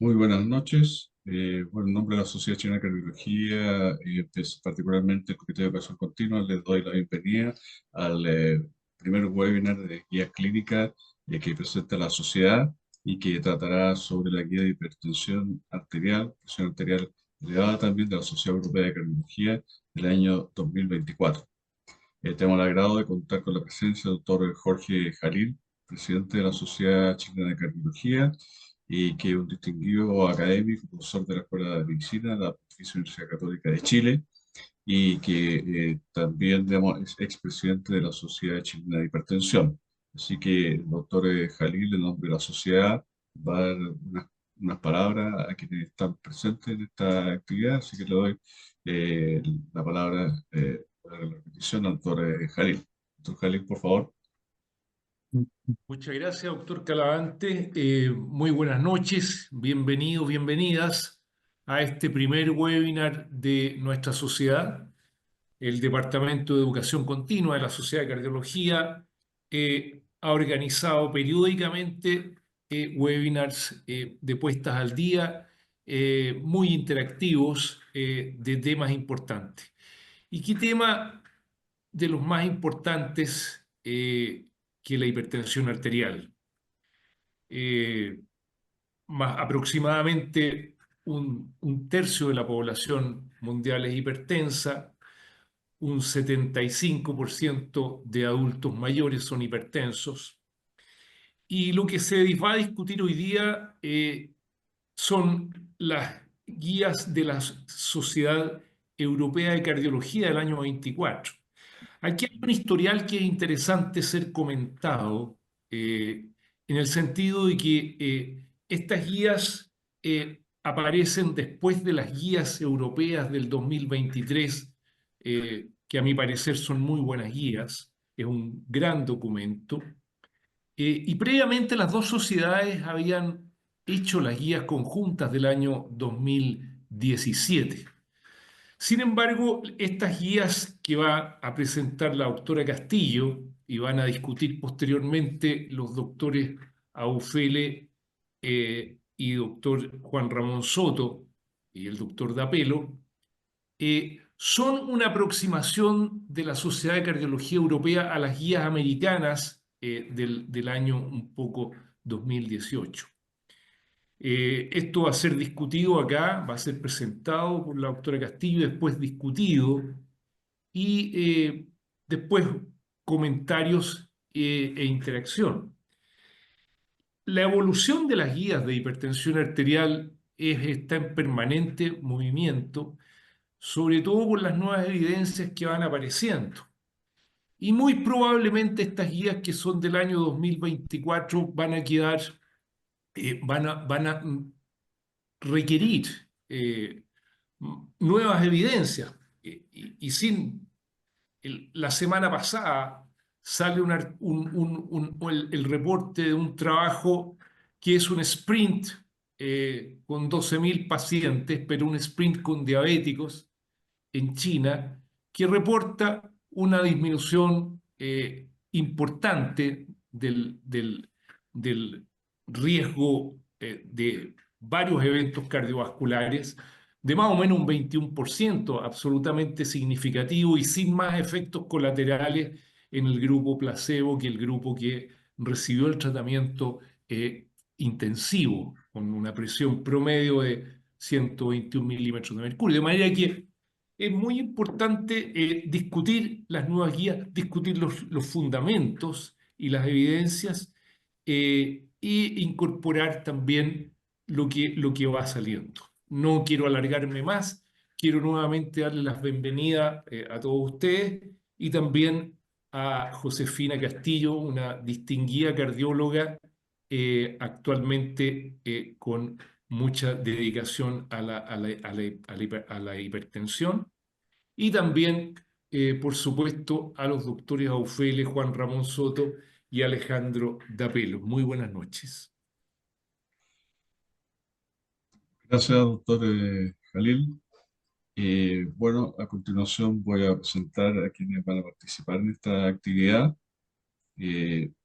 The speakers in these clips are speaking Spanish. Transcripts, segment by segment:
Muy buenas noches. Bueno, en nombre de la Sociedad Chilena de Cardiología y particularmente el Comité de Educación Continua, les doy la bienvenida al primer webinar de guía clínica que presenta la sociedad y que tratará sobre la guía de hipertensión arterial, presión arterial elevada también de la Sociedad Europea de Cardiología del año 2024. Tenemos el agrado de contar con la presencia del doctor Jorge Jalil, presidente de la Sociedad Chilena de Cardiología, y que es un distinguido académico, profesor de la Escuela de Medicina de la Pontificia Universidad Católica de Chile, y que también digamos, es expresidente de la Sociedad Chilena de Hipertensión. Así que el doctor Jalil, en nombre de la sociedad, va a dar unas palabras a quienes están presentes en esta actividad, así que le doy la palabra para la repetición al doctor Jalil. Doctor Jalil, por favor. Muchas gracias, doctor Calavante. Muy buenas noches, bienvenidos, bienvenidas a este primer webinar de nuestra sociedad. El Departamento de Educación Continua de la Sociedad de Cardiología ha organizado periódicamente webinars de puestas al día muy interactivos de temas importantes. ¿Y qué tema de los más importantes que la hipertensión arterial? Eh, Más aproximadamente un tercio de la población mundial es hipertensa, un 75% de adultos mayores son hipertensos, y lo que se va a discutir hoy día son las guías de la Sociedad Europea de Cardiología del año 24. Aquí hay un historial que es interesante ser comentado, en el sentido de que estas guías aparecen después de las guías europeas del 2023, que a mi parecer son muy buenas guías, es un gran documento. Y previamente las dos sociedades habían hecho las guías conjuntas del año 2017. Sin embargo, estas guías que va a presentar la doctora Castillo y van a discutir posteriormente los doctores Aufele y doctor Juan Ramón Soto y el doctor Dapelo, son una aproximación de la Sociedad de Cardiología Europea a las guías americanas del año un poco 2018. Esto va a ser discutido acá, va a ser presentado por la doctora Castillo y después discutido y después comentarios e interacción. La evolución de las guías de hipertensión arterial está en permanente movimiento, sobre todo por las nuevas evidencias que van apareciendo. Y muy probablemente estas guías que son del año 2024 van a quedar, van a requerir eh, nuevas evidencias. Y sin la semana pasada sale el reporte de un trabajo que es un sprint con 12.000 pacientes, pero un sprint con diabéticos en China, que reporta una disminución importante del riesgo de varios eventos cardiovasculares, de más o menos un 21%, absolutamente significativo y sin más efectos colaterales en el grupo placebo que el grupo que recibió el tratamiento intensivo, con una presión promedio de 121 milímetros de mercurio. De manera que es muy importante discutir las nuevas guías, discutir los fundamentos y las evidencias e incorporar también lo que va saliendo. No quiero alargarme más, quiero nuevamente darle las bienvenidas a todos ustedes y también a Josefina Castillo, una distinguida cardióloga actualmente con mucha dedicación a la hipertensión y también, por supuesto, a los doctores Aufele, Juan Ramón Soto y Alejandro Dapelo. Muy buenas noches. Gracias, doctor Jalil. Bueno, a continuación voy a presentar a quienes van a participar en esta actividad.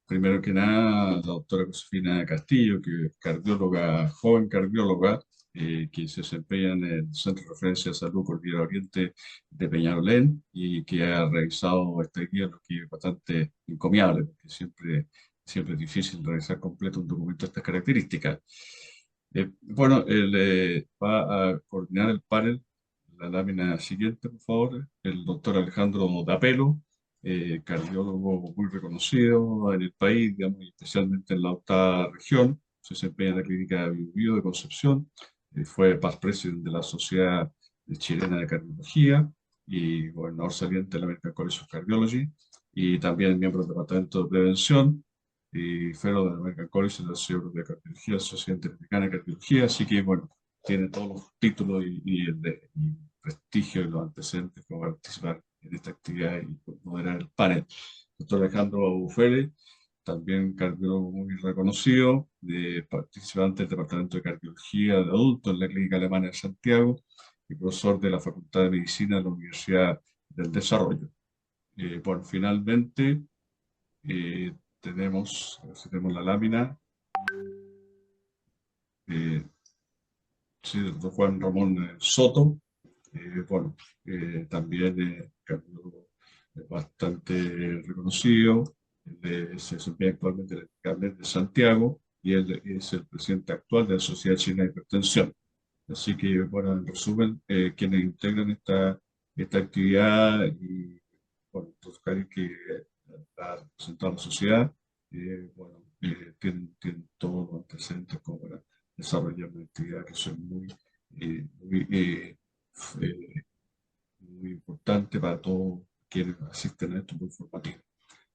primero que nada, la doctora Josefina Castillo, que es cardióloga, joven cardióloga, que se desempeña en el Centro de Referencia de Salud Cordillera Oriente de Peñalolén y que ha revisado esta guía, lo que es bastante encomiable, porque siempre es difícil revisar completo un documento de estas características. Bueno, él va a coordinar el panel, la lámina siguiente, por favor, el doctor Alejandro Dapelo, cardiólogo muy reconocido en el país, digamos, y especialmente en la octava región, se desempeña en la clínica Bio Bio de Concepción, fue past president de la Sociedad Chilena de Cardiología y gobernador saliente de la American College of Cardiology, y también miembro del Departamento de Prevención y fellow de la American College de la Sociedad Europea de Cardiología, Sociedad Interamericana de Cardiología, así que bueno, tiene todos los títulos y prestigio y los antecedentes como para participar en esta actividad y moderar el panel. Doctor Alejandro Bufele, también cardiólogo muy reconocido, participante del Departamento de Cardiología de Adultos en la Clínica Alemana de Santiago y profesor de la Facultad de Medicina de la Universidad del Desarrollo. Bueno, finalmente eh, tenemos, a ver si tenemos la lámina, eh, sí, el doctor Juan Ramón Soto, bueno, también cardiólogo bastante reconocido, se desempeña actualmente en el Carnet de Santiago y él es el presidente actual de la Sociedad Chilena de Hipertensión. Así que, bueno, en resumen, quienes integran esta actividad y, bueno, los que ha representado a la sociedad, bueno, tienen todos los antecedentes como para desarrollar una actividad que son eh, muy importante para todos quienes asisten a esto muy formativo.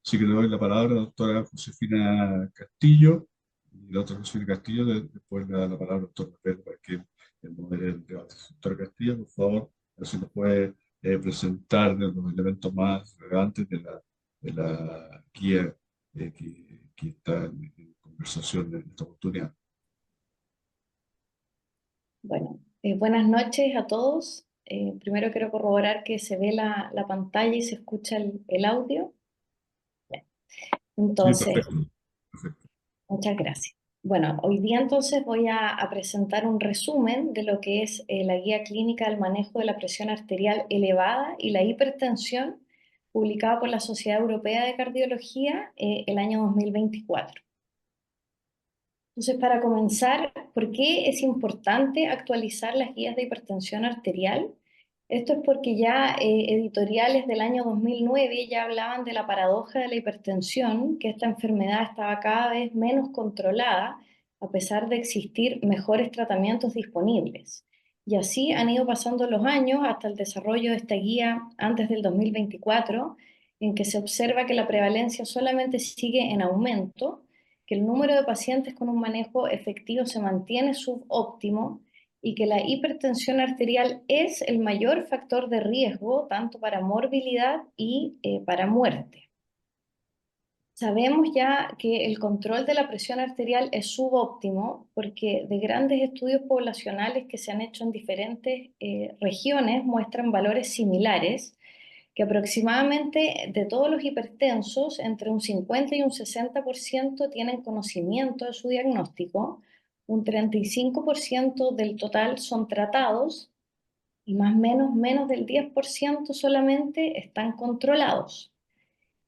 Así que le doy la palabra a la doctora Josefina Castillo, y la otra Josefina Castillo, después le da la palabra al doctor Pedro para que modere el debate. Doctora Castillo, por favor, a ver si nos puede presentar los elementos más relevantes de la guía que está en conversación en esta oportunidad. Bueno, buenas noches a todos. Primero quiero corroborar que se ve la pantalla y se escucha el audio. Bien. Sí, Entonces, perfecto. Perfecto. muchas gracias. Bueno, hoy día entonces voy a presentar un resumen de lo que es la guía clínica del manejo de la presión arterial elevada y la hipertensión, publicada por la Sociedad Europea de Cardiología el año 2024. Entonces, para comenzar, ¿por qué es importante actualizar las guías de hipertensión arterial? Esto es porque ya editoriales del año 2009 ya hablaban de la paradoja de la hipertensión, que esta enfermedad estaba cada vez menos controlada a pesar de existir mejores tratamientos disponibles. Y así han ido pasando los años hasta el desarrollo de esta guía antes del 2024, en que se observa que la prevalencia solamente sigue en aumento, que el número de pacientes con un manejo efectivo se mantiene subóptimo y que la hipertensión arterial es el mayor factor de riesgo tanto para morbilidad y para muerte. Sabemos ya que el control de la presión arterial es subóptimo porque de grandes estudios poblacionales que se han hecho en diferentes regiones muestran valores similares, que aproximadamente de todos los hipertensos, entre un 50 y un 60% tienen conocimiento de su diagnóstico, un 35% del total son tratados y más o menos del 10% solamente están controlados.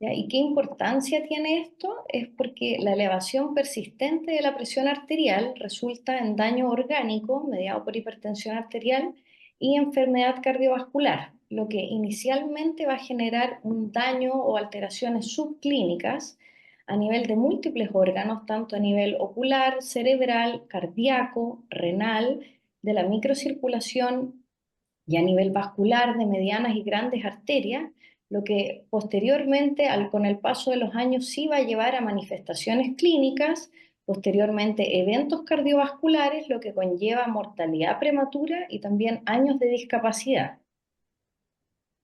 ¿Ya? ¿Y qué importancia tiene esto? Es porque la elevación persistente de la presión arterial resulta en daño orgánico mediado por hipertensión arterial y enfermedad cardiovascular, lo que inicialmente va a generar un daño o alteraciones subclínicas a nivel de múltiples órganos, tanto a nivel ocular, cerebral, cardíaco, renal, de la microcirculación y a nivel vascular de medianas y grandes arterias, lo que posteriormente, con el paso de los años, sí va a llevar a manifestaciones clínicas, posteriormente eventos cardiovasculares, lo que conlleva mortalidad prematura y también años de discapacidad.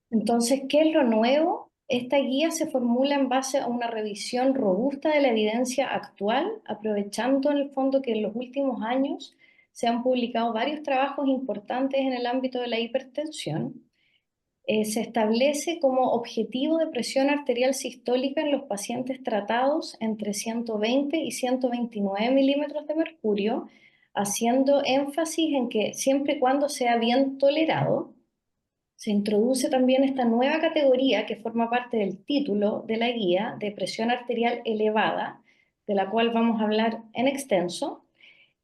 Entonces, ¿qué es lo nuevo? Esta guía se formula en base a una revisión robusta de la evidencia actual, aprovechando en el fondo que en los últimos años se han publicado varios trabajos importantes en el ámbito de la hipertensión. se establece como objetivo de presión arterial sistólica en los pacientes tratados entre 120 y 129 milímetros de mercurio, haciendo énfasis en que siempre y cuando sea bien tolerado. Se introduce también esta nueva categoría que forma parte del título de la guía de presión arterial elevada, de la cual vamos a hablar en extenso.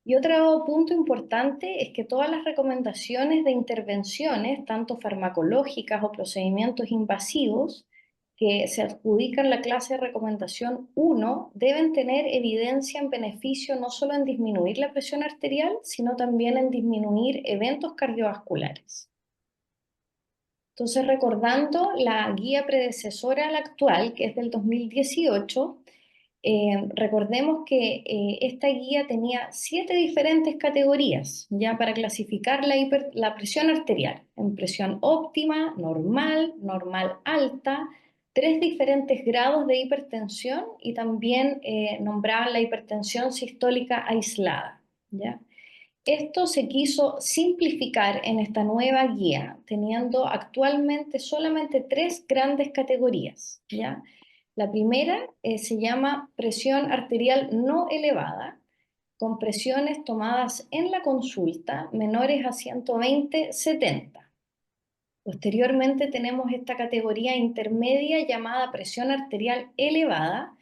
Y otro punto importante es que todas las recomendaciones de intervenciones, tanto farmacológicas o procedimientos invasivos, que se adjudican la clase de recomendación 1, deben tener evidencia en beneficio no solo en disminuir la presión arterial, sino también en disminuir eventos cardiovasculares. Entonces, recordando la guía predecesora a la actual, que es del 2018, recordemos que esta guía tenía 7 diferentes categorías ya para clasificar la presión arterial en presión óptima, normal, normal alta, 3 diferentes grados de hipertensión y también nombraban la hipertensión sistólica aislada. ¿Ya? Esto se quiso simplificar en esta nueva guía, teniendo actualmente solamente 3 grandes categorías, ¿ya? La primera se llama presión arterial no elevada, con presiones tomadas en la consulta menores a 120/70. Posteriormente tenemos esta categoría intermedia llamada presión arterial elevada,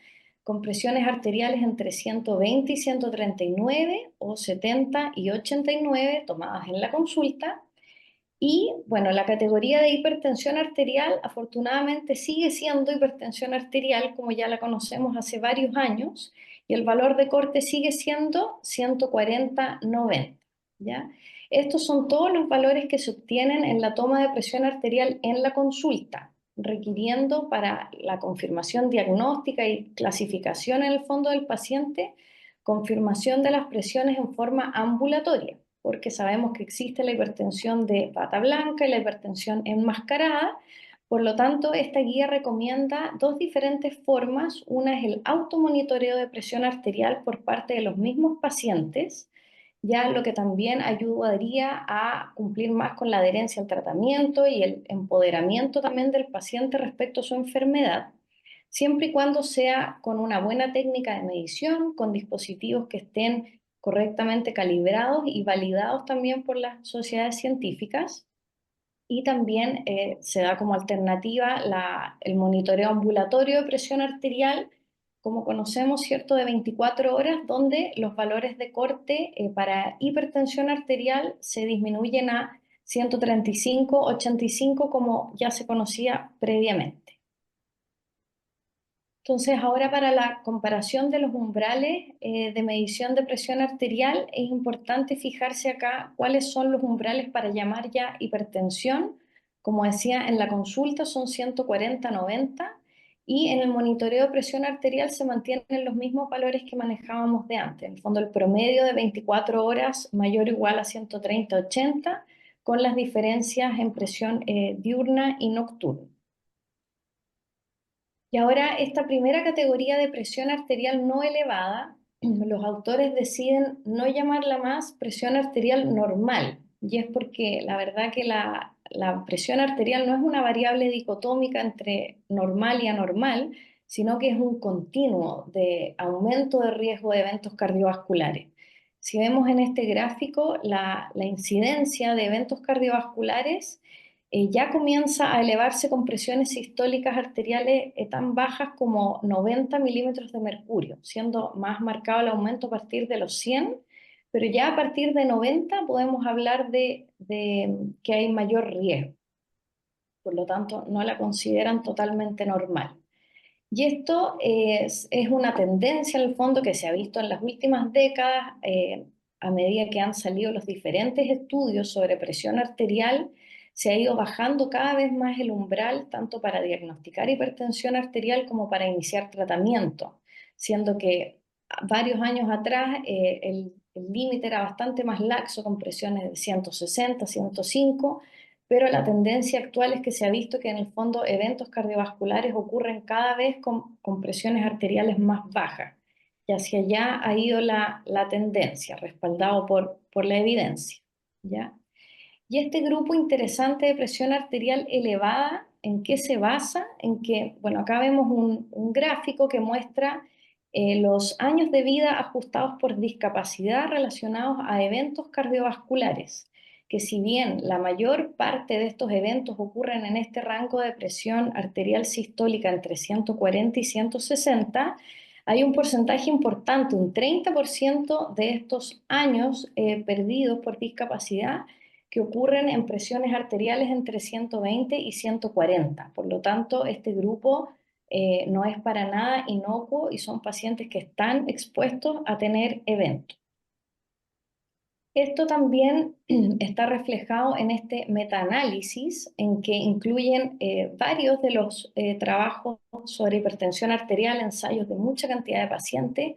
con presiones arteriales entre 120 y 139 o 70 y 89 tomadas en la consulta. Y bueno, la categoría de hipertensión arterial afortunadamente sigue siendo hipertensión arterial como ya la conocemos hace varios años y el valor de corte sigue siendo 140/90, ¿ya? Estos son todos los valores que se obtienen en la toma de presión arterial en la consulta, requiriendo para la confirmación diagnóstica y clasificación en el fondo del paciente, confirmación de las presiones en forma ambulatoria, porque sabemos que existe la hipertensión de bata blanca y la hipertensión enmascarada. Por lo tanto, esta guía recomienda 2 diferentes formas. Una es el automonitoreo de presión arterial por parte de los mismos pacientes, ya lo que también ayudaría a cumplir más con la adherencia al tratamiento y el empoderamiento también del paciente respecto a su enfermedad, siempre y cuando sea con una buena técnica de medición, con dispositivos que estén correctamente calibrados y validados también por las sociedades científicas. Y también se da como alternativa el monitoreo ambulatorio de presión arterial, como conocemos, ¿cierto?, de 24 horas, donde los valores de corte para hipertensión arterial se disminuyen a 135/85, como ya se conocía previamente. Entonces, ahora para la comparación de los umbrales de medición de presión arterial, es importante fijarse acá cuáles son los umbrales para llamar ya hipertensión. Como decía, en la consulta son 140/90 y en el monitoreo de presión arterial se mantienen los mismos valores que manejábamos de antes. En el fondo, el promedio de 24 horas mayor o igual a 130/80, con las diferencias en presión diurna y nocturna. Y ahora esta primera categoría de presión arterial no elevada, los autores deciden no llamarla más presión arterial normal, y es porque la verdad que la presión arterial no es una variable dicotómica entre normal y anormal, sino que es un continuo de aumento de riesgo de eventos cardiovasculares. Si vemos en este gráfico, la incidencia de eventos cardiovasculares ya comienza a elevarse con presiones sistólicas arteriales tan bajas como 90 milímetros de mercurio, siendo más marcado el aumento a partir de los 100, pero ya a partir de 90 podemos hablar de que hay mayor riesgo. Por lo tanto, no la consideran totalmente normal. Y esto es una tendencia en el fondo que se ha visto en las últimas décadas a medida que han salido los diferentes estudios sobre presión arterial. Se ha ido bajando cada vez más el umbral, tanto para diagnosticar hipertensión arterial como para iniciar tratamiento, siendo que varios años atrás el límite era bastante más laxo, con presiones de 160, 105, pero la tendencia actual es que se ha visto que en el fondo eventos cardiovasculares ocurren cada vez con presiones arteriales más bajas, y hacia allá ha ido la tendencia, respaldado por la evidencia, ¿ya? Y este grupo interesante de presión arterial elevada, ¿en qué se basa? En que, bueno, acá vemos un gráfico que muestra los años de vida ajustados por discapacidad relacionados a eventos cardiovasculares, que si bien la mayor parte de estos eventos ocurren en este rango de presión arterial sistólica entre 140 y 160, hay un porcentaje importante, un 30% de estos años perdidos por discapacidad que ocurren en presiones arteriales entre 120 y 140. Por lo tanto, este grupo no es para nada inocuo y son pacientes que están expuestos a tener eventos. Esto también está reflejado en este metaanálisis en que incluyen varios de los trabajos sobre hipertensión arterial, ensayos de mucha cantidad de pacientes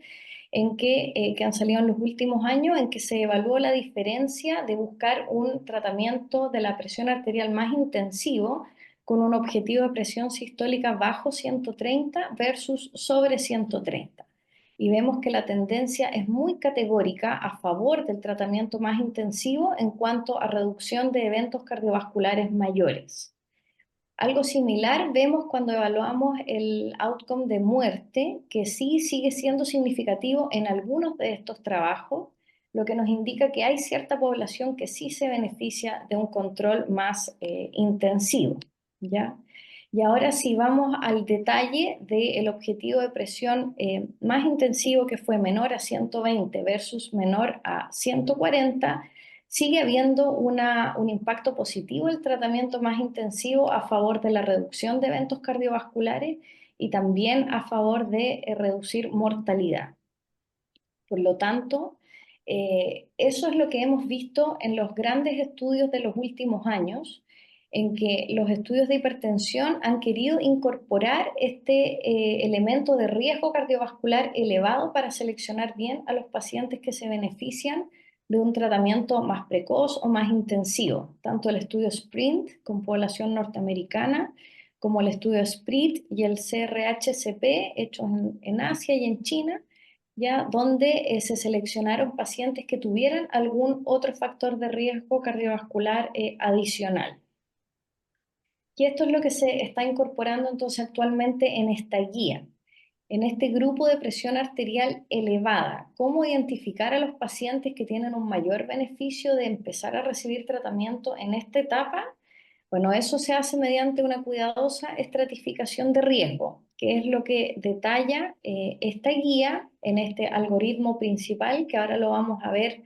que han salido en los últimos años, en que se evaluó la diferencia de buscar un tratamiento de la presión arterial más intensivo con un objetivo de presión sistólica bajo 130 versus sobre 130. Y vemos que la tendencia es muy categórica a favor del tratamiento más intensivo en cuanto a reducción de eventos cardiovasculares mayores. Algo similar vemos cuando evaluamos el outcome de muerte, que sí sigue siendo significativo en algunos de estos trabajos, lo que nos indica que hay cierta población que sí se beneficia de un control más intensivo, ¿ya? Y ahora sí vamos al detalle del objetivo de presión más intensivo, que fue menor a 120 versus menor a 140, sigue habiendo un impacto positivo el tratamiento más intensivo a favor de la reducción de eventos cardiovasculares y también a favor de reducir mortalidad. Por lo tanto, eso es lo que hemos visto en los grandes estudios de los últimos años, en que los estudios de hipertensión han querido incorporar este elemento de riesgo cardiovascular elevado para seleccionar bien a los pacientes que se benefician de un tratamiento más precoz o más intensivo. Tanto el estudio SPRINT con población norteamericana, como el estudio SPRIT y el CRH-CP hechos en Asia y en China, ya donde se seleccionaron pacientes que tuvieran algún otro factor de riesgo cardiovascular adicional. Y esto es lo que se está incorporando entonces actualmente en esta guía, en este grupo de presión arterial elevada. ¿Cómo identificar a los pacientes que tienen un mayor beneficio de empezar a recibir tratamiento en esta etapa? Bueno, eso se hace mediante una cuidadosa estratificación de riesgo, que es lo que detalla esta guía en este algoritmo principal, que ahora lo vamos a ver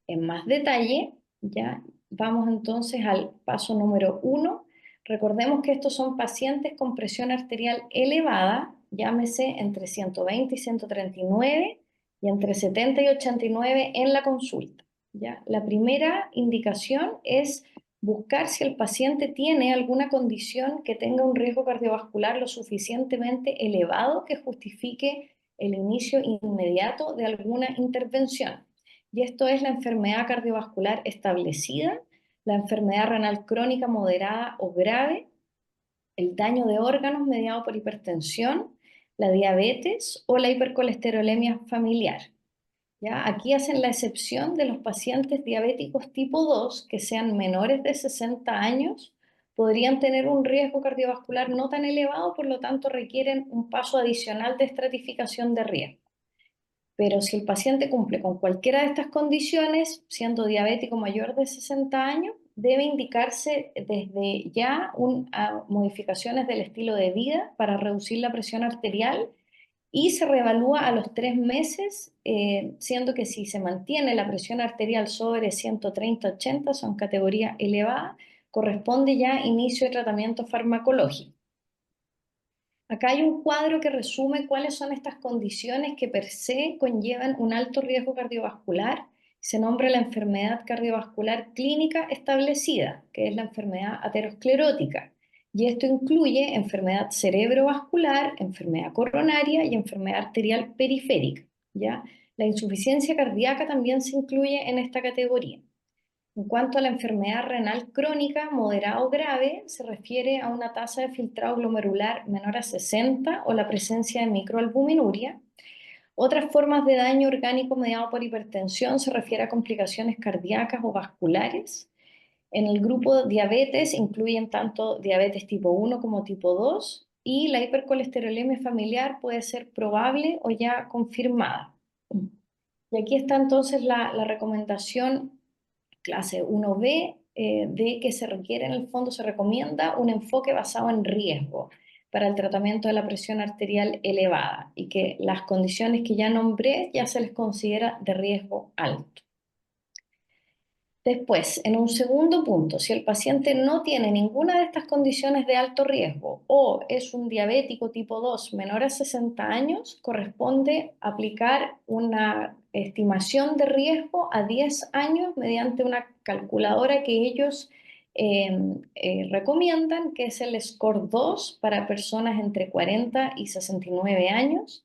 en más detalle. Ya vamos entonces al paso número 1. Recordemos que estos son pacientes con presión arterial elevada, llámese entre 120 y 139 y entre 70 y 89 en la consulta. ¿Ya? La primera indicación es buscar si el paciente tiene alguna condición que tenga un riesgo cardiovascular lo suficientemente elevado que justifique el inicio inmediato de alguna intervención. Y esto es la enfermedad cardiovascular establecida, la enfermedad renal crónica moderada o grave, el daño de órganos mediado por hipertensión, la diabetes o la hipercolesterolemia familiar. ¿Ya? Aquí hacen la excepción de los pacientes diabéticos tipo 2 que sean menores de 60 años, podrían tener un riesgo cardiovascular no tan elevado, por lo tanto requieren un paso adicional de estratificación de riesgo. Pero si el paciente cumple con cualquiera de estas condiciones, siendo diabético mayor de 60 años, debe indicarse desde ya modificaciones del estilo de vida para reducir la presión arterial y se reevalúa a los 3 meses, siendo que si se mantiene la presión arterial sobre 130-80, son categoría elevada, corresponde ya inicio de tratamiento farmacológico. Acá hay un cuadro que resume cuáles son estas condiciones que per se conllevan un alto riesgo cardiovascular. Se nombra la enfermedad cardiovascular clínica establecida, que es la enfermedad aterosclerótica. Y esto incluye enfermedad cerebrovascular, enfermedad coronaria y enfermedad arterial periférica, ¿ya? La insuficiencia cardíaca también se incluye en esta categoría. En cuanto a la enfermedad renal crónica moderada o grave, se refiere a una tasa de filtrado glomerular menor a 60 o la presencia de microalbuminuria. Otras formas de daño orgánico mediado por hipertensión se refiere a complicaciones cardíacas o vasculares. En el grupo diabetes incluyen tanto diabetes tipo 1 como tipo 2 y la hipercolesterolemia familiar puede ser probable o ya confirmada. Y aquí está entonces la recomendación clase 1B de que se requiere, en el fondo se recomienda un enfoque basado en riesgo para el tratamiento de la presión arterial elevada y que las condiciones que ya nombré ya se les considera de riesgo alto. Después, en un segundo punto, si el paciente no tiene ninguna de estas condiciones de alto riesgo o es un diabético tipo 2 menor a 60 años, corresponde aplicar una estimación de riesgo a 10 años mediante una calculadora que ellos recomiendan, que es el SCORE-2 para personas entre 40 y 69 años,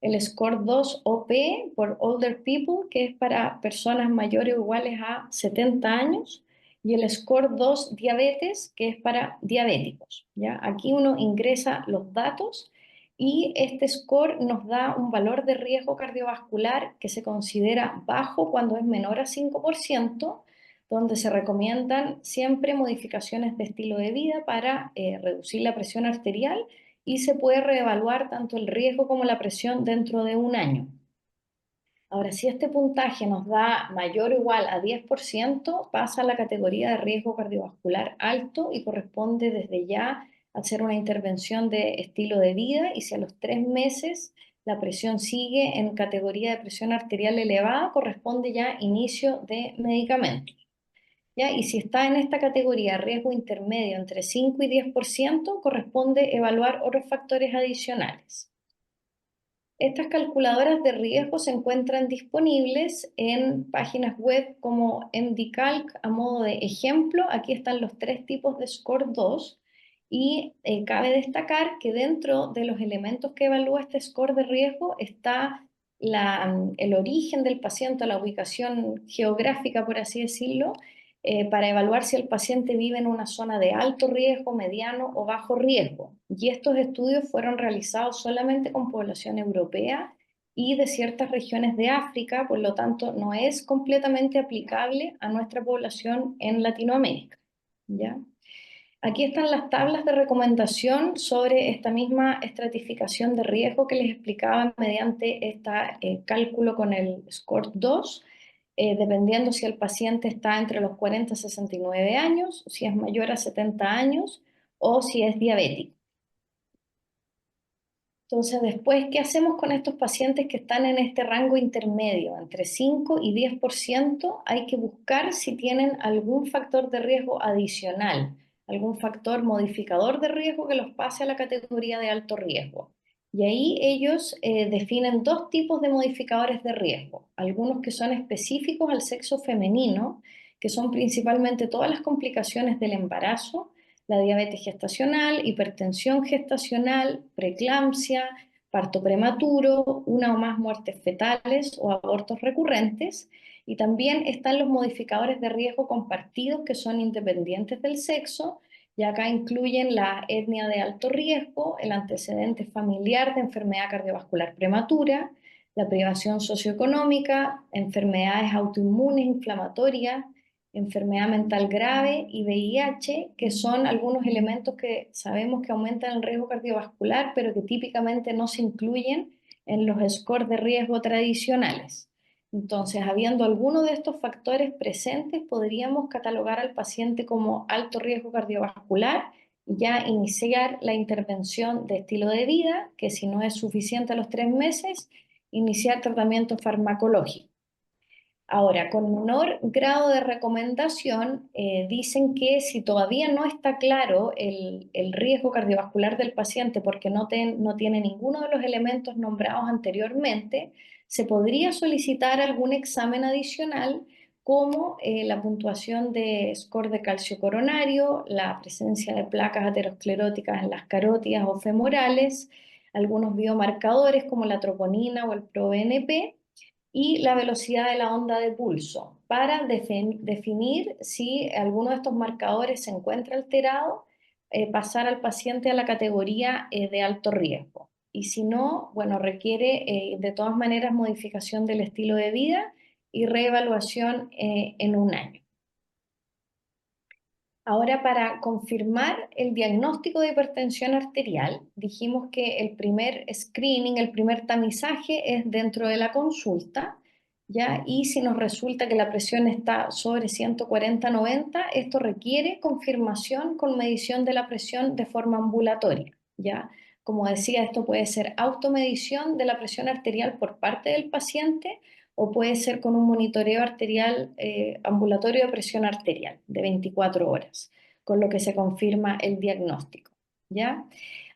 el SCORE-2 OP por Older People, que es para personas mayores o iguales a 70 años, y el SCORE-2 Diabetes, que es para diabéticos. ¿Ya? Aquí uno ingresa los datos y este score nos da un valor de riesgo cardiovascular que se considera bajo cuando es menor a 5%, donde se recomiendan siempre modificaciones de estilo de vida para reducir la presión arterial y se puede reevaluar tanto el riesgo como la presión dentro de un año. Ahora, si este puntaje nos da mayor o igual a 10%, pasa a la categoría de riesgo cardiovascular alto y corresponde desde ya hacer una intervención de estilo de vida, y si a los 3 meses la presión sigue en categoría de presión arterial elevada, corresponde ya inicio de medicamentos. ¿Ya? Y si está en esta categoría riesgo intermedio entre 5 y 10%, corresponde evaluar otros factores adicionales. Estas calculadoras de riesgo se encuentran disponibles en páginas web como MDCalc. A modo de ejemplo, aquí están los 3 tipos de SCORE-2 y cabe destacar que dentro de los elementos que evalúa este score de riesgo está el origen del paciente, la ubicación geográfica, por así decirlo, para evaluar si el paciente vive en una zona de alto riesgo, mediano o bajo riesgo. Y estos estudios fueron realizados solamente con población europea y de ciertas regiones de África, por lo tanto no es completamente aplicable a nuestra población en Latinoamérica. ¿Ya? Aquí están las tablas de recomendación sobre esta misma estratificación de riesgo que les explicaba mediante este cálculo con el SCORE-2. Dependiendo si el paciente está entre los 40 y 69 años, si es mayor a 70 años o si es diabético. Entonces, después, ¿qué hacemos con estos pacientes que están en este rango intermedio, entre 5 y 10%? Hay que buscar si tienen algún factor de riesgo adicional, algún factor modificador de riesgo que los pase a la categoría de alto riesgo. Y ahí ellos definen 2 tipos de modificadores de riesgo, algunos que son específicos al sexo femenino, que son principalmente todas las complicaciones del embarazo, la diabetes gestacional, hipertensión gestacional, preeclampsia, parto prematuro, una o más muertes fetales o abortos recurrentes. Y también están los modificadores de riesgo compartidos que son independientes del sexo, y acá incluyen la etnia de alto riesgo, el antecedente familiar de enfermedad cardiovascular prematura, la privación socioeconómica, enfermedades autoinmunes inflamatorias, enfermedad mental grave y VIH, que son algunos elementos que sabemos que aumentan el riesgo cardiovascular, pero que típicamente no se incluyen en los scores de riesgo tradicionales. Entonces, habiendo alguno de estos factores presentes, podríamos catalogar al paciente como alto riesgo cardiovascular y ya iniciar la intervención de estilo de vida, que si no es suficiente a los 3 meses, iniciar tratamiento farmacológico. Ahora, con menor grado de recomendación, dicen que si todavía no está claro el riesgo cardiovascular del paciente porque no tiene ninguno de los elementos nombrados anteriormente, se podría solicitar algún examen adicional como la puntuación de score de calcio coronario, la presencia de placas ateroscleróticas en las carótidas o femorales, algunos biomarcadores como la troponina o el proBNP, y la velocidad de la onda de pulso para definir si alguno de estos marcadores se encuentra alterado, pasar al paciente a la categoría de alto riesgo. Y si no, bueno, requiere de todas maneras modificación del estilo de vida y reevaluación en un año. Ahora, para confirmar el diagnóstico de hipertensión arterial, dijimos que el primer screening, el primer tamizaje es dentro de la consulta, ¿ya? Y si nos resulta que la presión está sobre 140/90, esto requiere confirmación con medición de la presión de forma ambulatoria, ¿ya? Como decía, esto puede ser automedición de la presión arterial por parte del paciente o puede ser con un monitoreo arterial ambulatorio de presión arterial de 24 horas, con lo que se confirma el diagnóstico, ¿ya?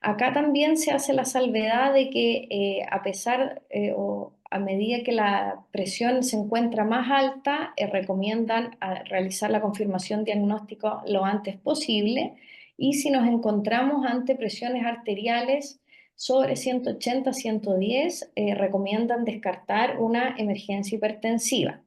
Acá también se hace la salvedad de que a pesar o a medida que la presión se encuentra más alta, recomiendan realizar la confirmación diagnóstica lo antes posible, y si nos encontramos ante presiones arteriales sobre 180-110, recomiendan descartar una emergencia hipertensiva.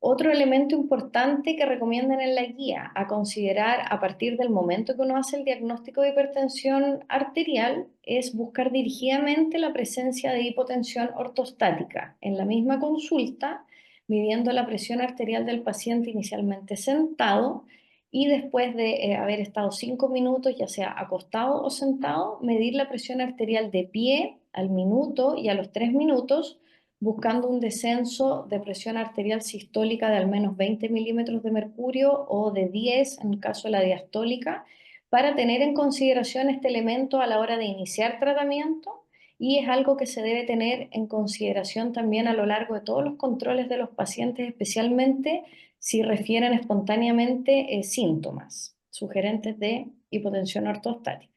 Otro elemento importante que recomiendan en la guía a considerar a partir del momento que uno hace el diagnóstico de hipertensión arterial es buscar dirigidamente la presencia de hipotensión ortostática en la misma consulta, midiendo la presión arterial del paciente inicialmente sentado y después de haber estado 5 minutos, ya sea acostado o sentado, medir la presión arterial de pie al minuto y a los 3 minutos, buscando un descenso de presión arterial sistólica de al menos 20 milímetros de mercurio o de 10 en el caso de la diastólica, para tener en consideración este elemento a la hora de iniciar tratamiento, y es algo que se debe tener en consideración también a lo largo de todos los controles de los pacientes, especialmente si refieren espontáneamente síntomas sugerentes de hipotensión ortostática.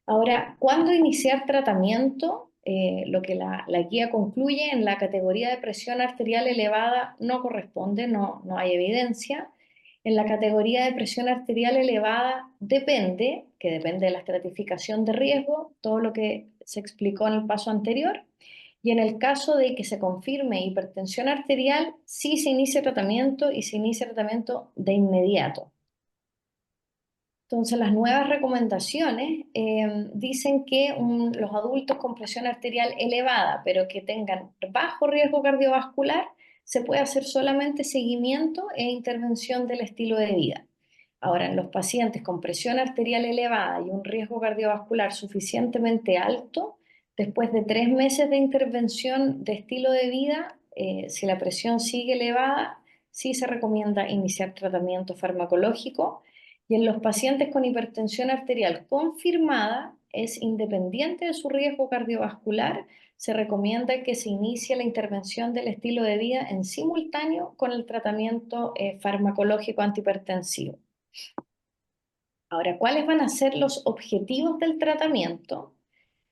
Ahora, ¿cuándo iniciar tratamiento? Lo que la guía concluye: en la categoría de presión arterial elevada no corresponde, no hay evidencia. En la categoría de presión arterial elevada depende, que depende de la estratificación de riesgo, todo lo que se explicó en el paso anterior. Y en el caso de que se confirme hipertensión arterial, sí se inicia tratamiento y se inicia tratamiento de inmediato. Entonces, las nuevas recomendaciones dicen que los adultos con presión arterial elevada, pero que tengan bajo riesgo cardiovascular, se puede hacer solamente seguimiento e intervención del estilo de vida. Ahora, en los pacientes con presión arterial elevada y un riesgo cardiovascular suficientemente alto, después de 3 meses de intervención de estilo de vida, si la presión sigue elevada, sí se recomienda iniciar tratamiento farmacológico. Y en los pacientes con hipertensión arterial confirmada, es independiente de su riesgo cardiovascular, se recomienda que se inicie la intervención del estilo de vida en simultáneo con el tratamiento farmacológico antihipertensivo. Ahora, ¿cuáles van a ser los objetivos del tratamiento?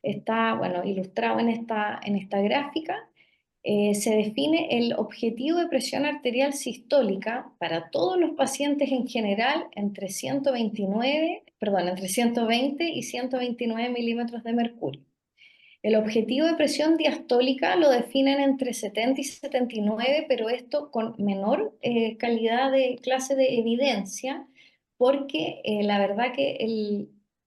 Está, bueno, ilustrado en esta gráfica. Se define el objetivo de presión arterial sistólica para todos los pacientes en general entre 120 y 129 milímetros de mercurio. El objetivo de presión diastólica lo definen entre 70 y 79, pero esto con menor calidad de clase de evidencia, porque la verdad que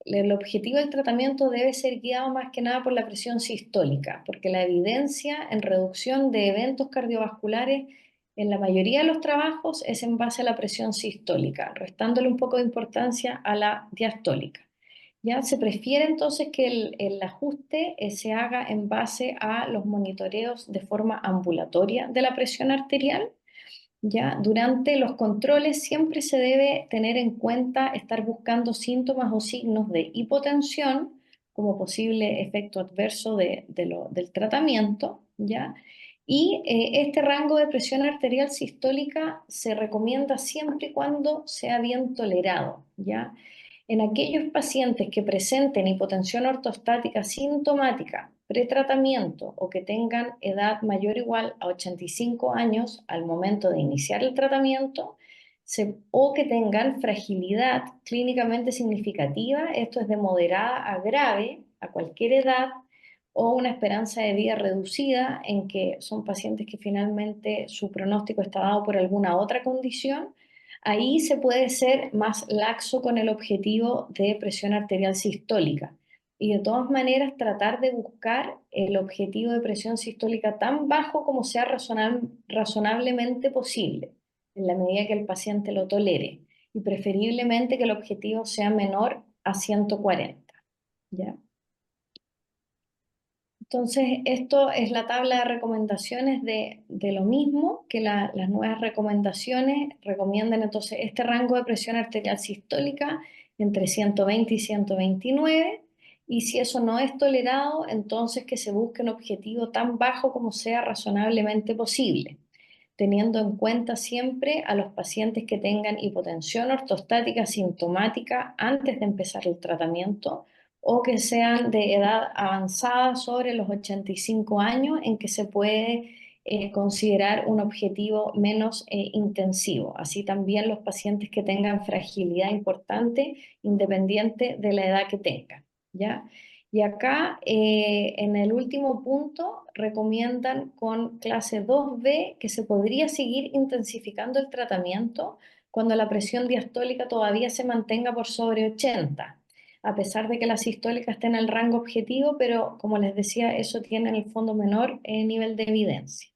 el objetivo del tratamiento debe ser guiado más que nada por la presión sistólica, porque la evidencia en reducción de eventos cardiovasculares en la mayoría de los trabajos es en base a la presión sistólica, restándole un poco de importancia a la diastólica. Ya se prefiere entonces que el ajuste se haga en base a los monitoreos de forma ambulatoria de la presión arterial. Ya durante los controles siempre se debe tener en cuenta estar buscando síntomas o signos de hipotensión como posible efecto adverso del tratamiento, ¿ya? Y este rango de presión arterial sistólica se recomienda siempre y cuando sea bien tolerado, ¿ya? En aquellos pacientes que presenten hipotensión ortostática sintomática, pretratamiento o que tengan edad mayor o igual a 85 años al momento de iniciar el tratamiento, o que tengan fragilidad clínicamente significativa, esto es de moderada a grave a cualquier edad, o una esperanza de vida reducida, en que son pacientes que finalmente su pronóstico está dado por alguna otra condición. Ahí se puede ser más laxo con el objetivo de presión arterial sistólica. Y de todas maneras tratar de buscar el objetivo de presión sistólica tan bajo como sea razonablemente posible, en la medida que el paciente lo tolere. y preferiblemente que el objetivo sea menor a 140, ¿ya? Entonces, esto es la tabla de recomendaciones de lo mismo, que las nuevas recomendaciones recomiendan entonces este rango de presión arterial sistólica entre 120 y 129, y si eso no es tolerado, entonces que se busque un objetivo tan bajo como sea razonablemente posible, teniendo en cuenta siempre a los pacientes que tengan hipotensión ortostática sintomática antes de empezar el tratamiento, o que sean de edad avanzada sobre los 85 años, en que se puede considerar un objetivo menos intensivo. Así también los pacientes que tengan fragilidad importante, independiente de la edad que tengan, ¿ya? Y acá, en el último punto, recomiendan con clase 2B que se podría seguir intensificando el tratamiento cuando la presión diastólica todavía se mantenga por sobre 80, a pesar de que la sistólica esté en el rango objetivo, pero como les decía, eso tiene en el fondo menor nivel de evidencia.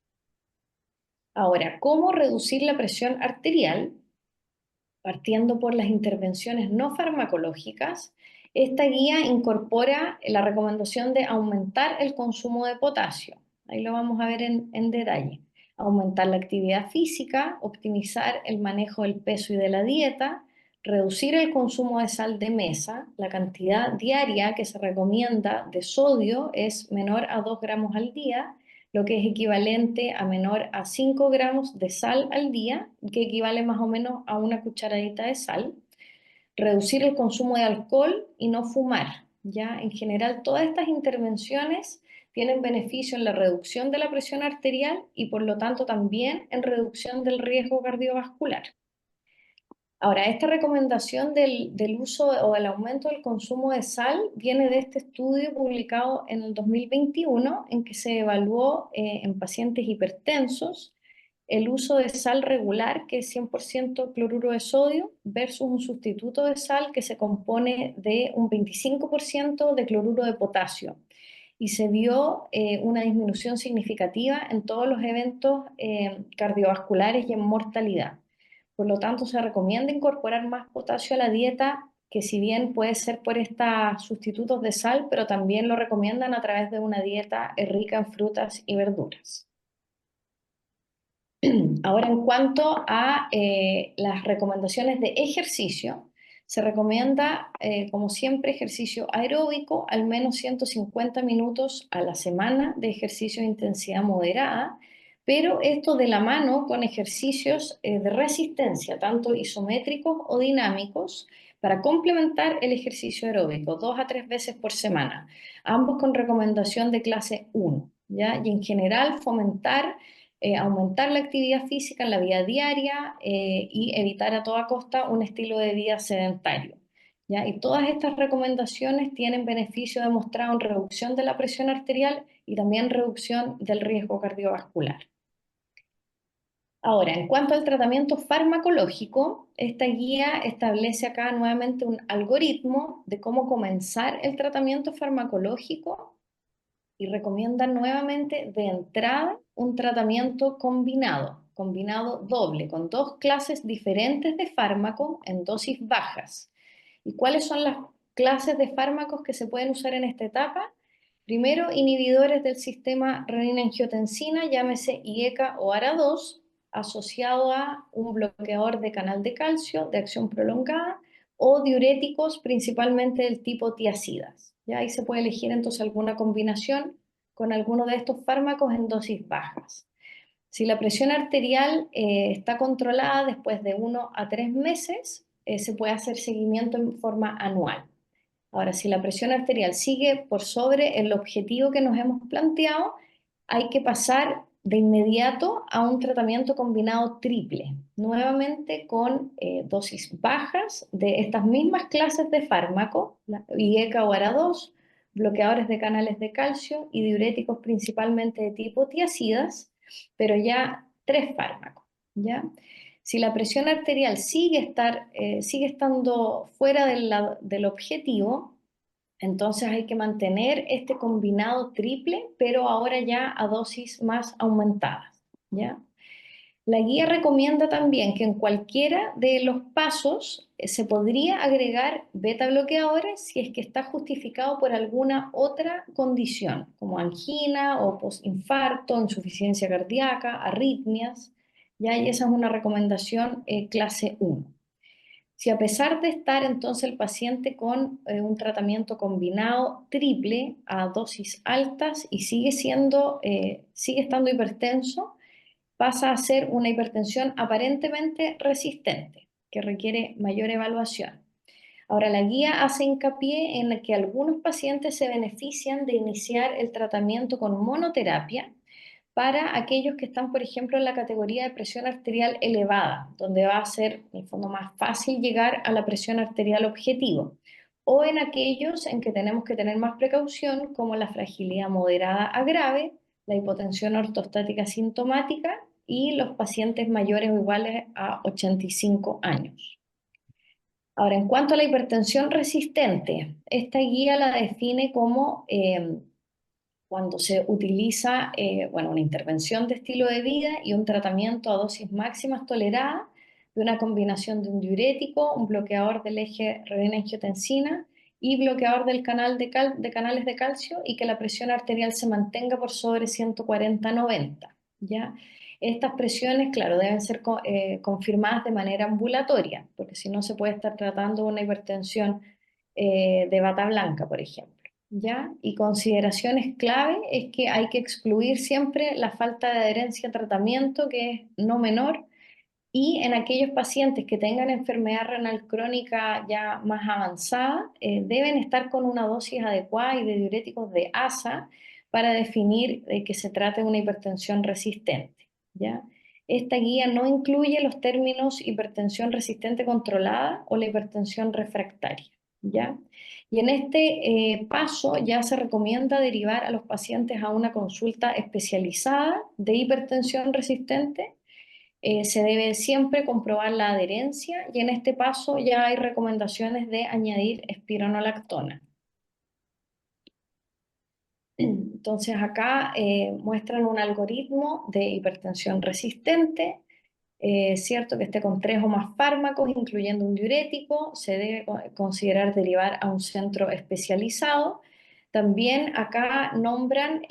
Ahora, ¿cómo reducir la presión arterial? Partiendo por las intervenciones no farmacológicas, esta guía incorpora la recomendación de aumentar el consumo de potasio. Ahí lo vamos a ver en detalle. Aumentar la actividad física, optimizar el manejo del peso y de la dieta, reducir el consumo de sal de mesa. La cantidad diaria que se recomienda de sodio es menor a 2 gramos al día, lo que es equivalente a menor a 5 gramos de sal al día, que equivale más o menos a una cucharadita de sal. Reducir el consumo de alcohol y no fumar. Ya en general todas estas intervenciones tienen beneficio en la reducción de la presión arterial y por lo tanto también en reducción del riesgo cardiovascular. Ahora, esta recomendación del uso o del aumento del consumo de sal viene de este estudio publicado en el 2021, en que se evaluó en pacientes hipertensos el uso de sal regular, que es 100% cloruro de sodio, versus un sustituto de sal que se compone de un 25% de cloruro de potasio. Y se vio una disminución significativa en todos los eventos cardiovasculares y en mortalidad. Por lo tanto, se recomienda incorporar más potasio a la dieta, que si bien puede ser por estos sustitutos de sal, pero también lo recomiendan a través de una dieta rica en frutas y verduras. Ahora, en cuanto a las recomendaciones de ejercicio, se recomienda, como siempre, ejercicio aeróbico, al menos 150 minutos a la semana de ejercicio de intensidad moderada, pero esto de la mano con ejercicios de resistencia, tanto isométricos o dinámicos, para complementar el ejercicio aeróbico, 2 a 3 veces por semana, ambos con recomendación de clase 1, ¿ya? Y en general fomentar aumentar la actividad física en la vida diaria y evitar a toda costa un estilo de vida sedentario, ¿ya? Y todas estas recomendaciones tienen beneficio demostrado en reducción de la presión arterial y también reducción del riesgo cardiovascular. Ahora, en cuanto al tratamiento farmacológico, esta guía establece acá nuevamente un algoritmo de cómo comenzar el tratamiento farmacológico y recomienda nuevamente de entrada un tratamiento combinado doble, con 2 clases diferentes de fármacos en dosis bajas. ¿Y cuáles son las clases de fármacos que se pueden usar en esta etapa? Primero, inhibidores del sistema renina-angiotensina, llámese IECA o ARA2, asociado a un bloqueador de canal de calcio de acción prolongada, o diuréticos principalmente del tipo tiazidas. ¿Ya? Ahí se puede elegir entonces alguna combinación con alguno de estos fármacos en dosis bajas. Si la presión arterial está controlada después de 1 a 3 meses, se puede hacer seguimiento en forma anual. Ahora, si la presión arterial sigue por sobre el objetivo que nos hemos planteado, hay que pasar de inmediato a un tratamiento combinado triple, nuevamente con dosis bajas de estas mismas clases de fármaco, IECA o ARA2, bloqueadores de canales de calcio y diuréticos principalmente de tipo tiazidas, pero ya 3 fármacos, ¿ya? Si la presión arterial sigue estando fuera del objetivo, entonces hay que mantener este combinado triple, pero ahora ya a dosis más aumentadas, ¿ya? La guía recomienda también que en cualquiera de los pasos se podría agregar beta bloqueadores si es que está justificado por alguna otra condición, como angina o postinfarto, insuficiencia cardíaca, arritmias, ¿ya? Y esa es una recomendación clase 1. Si a pesar de estar entonces el paciente con un tratamiento combinado triple a dosis altas y sigue estando hipertenso, pasa a ser una hipertensión aparentemente resistente, que requiere mayor evaluación. Ahora, la guía hace hincapié en que algunos pacientes se benefician de iniciar el tratamiento con monoterapia para aquellos que están, por ejemplo, en la categoría de presión arterial elevada, donde va a ser, en el fondo, más fácil llegar a la presión arterial objetivo, o en aquellos en que tenemos que tener más precaución, como la fragilidad moderada a grave, la hipotensión ortostática sintomática y los pacientes mayores o iguales a 85 años. Ahora, en cuanto a la hipertensión resistente, esta guía la define como cuando se utiliza una intervención de estilo de vida y un tratamiento a dosis máximas toleradas de una combinación de un diurético, un bloqueador del eje renina-angiotensina y bloqueador del canal de canales de calcio, y que la presión arterial se mantenga por sobre 140/90, ¿ya? Estas presiones, claro, deben ser confirmadas de manera ambulatoria, porque si no se puede estar tratando una hipertensión de bata blanca, por ejemplo. ¿Ya? Y consideraciones clave es que hay que excluir siempre la falta de adherencia a tratamiento, que es no menor, y en aquellos pacientes que tengan enfermedad renal crónica ya más avanzada, deben estar con una dosis adecuada y de diuréticos de ASA para definir que se trate de una hipertensión resistente, ¿ya? Esta guía no incluye los términos hipertensión resistente controlada o la hipertensión refractaria, ¿ya? Y en este paso ya se recomienda derivar a los pacientes a una consulta especializada de hipertensión resistente. Se debe siempre comprobar la adherencia, y en este paso ya hay recomendaciones de añadir espironolactona. Entonces acá muestran un algoritmo de hipertensión resistente. Cierto que esté con 3 o más fármacos, incluyendo un diurético, se debe considerar derivar a un centro especializado. También acá nombran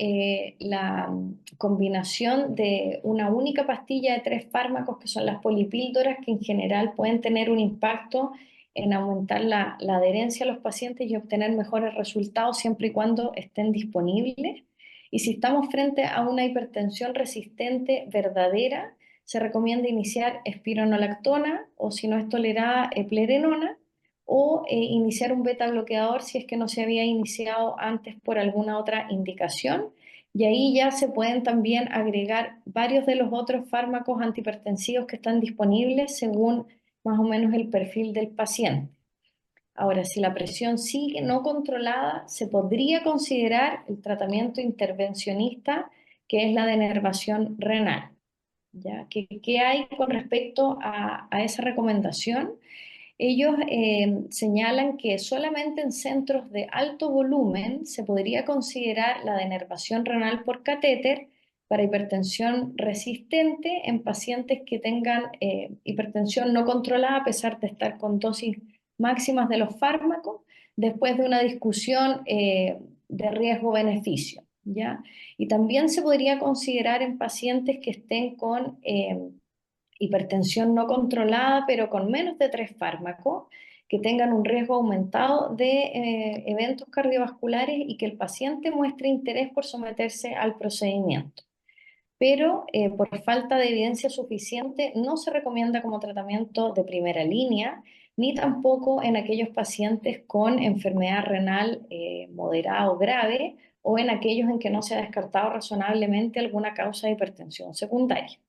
la combinación de una única pastilla de 3 fármacos, que son las polipíldoras, que en general pueden tener un impacto en aumentar la adherencia a los pacientes y obtener mejores resultados siempre y cuando estén disponibles. Y si estamos frente a una hipertensión resistente verdadera, se recomienda iniciar espironolactona, o si no es tolerada, eplerenona, o iniciar un beta bloqueador si es que no se había iniciado antes por alguna otra indicación. Y ahí ya se pueden también agregar varios de los otros fármacos antihipertensivos que están disponibles según más o menos el perfil del paciente. Ahora, si la presión sigue no controlada, se podría considerar el tratamiento intervencionista, que es la denervación renal, ¿ya? ¿Qué hay con respecto a esa recomendación? Ellos señalan que solamente en centros de alto volumen se podría considerar la denervación renal por catéter para hipertensión resistente en pacientes que tengan hipertensión no controlada a pesar de estar con dosis máximas de los fármacos, después de una discusión de riesgo-beneficio, ¿ya? Y también se podría considerar en pacientes que estén con hipertensión no controlada, pero con menos de 3 fármacos, que tengan un riesgo aumentado de eventos cardiovasculares y que el paciente muestre interés por someterse al procedimiento. Pero por falta de evidencia suficiente no se recomienda como tratamiento de primera línea, ni tampoco en aquellos pacientes con enfermedad renal moderada o grave, o en aquellos en que no se ha descartado razonablemente alguna causa de hipertensión secundaria.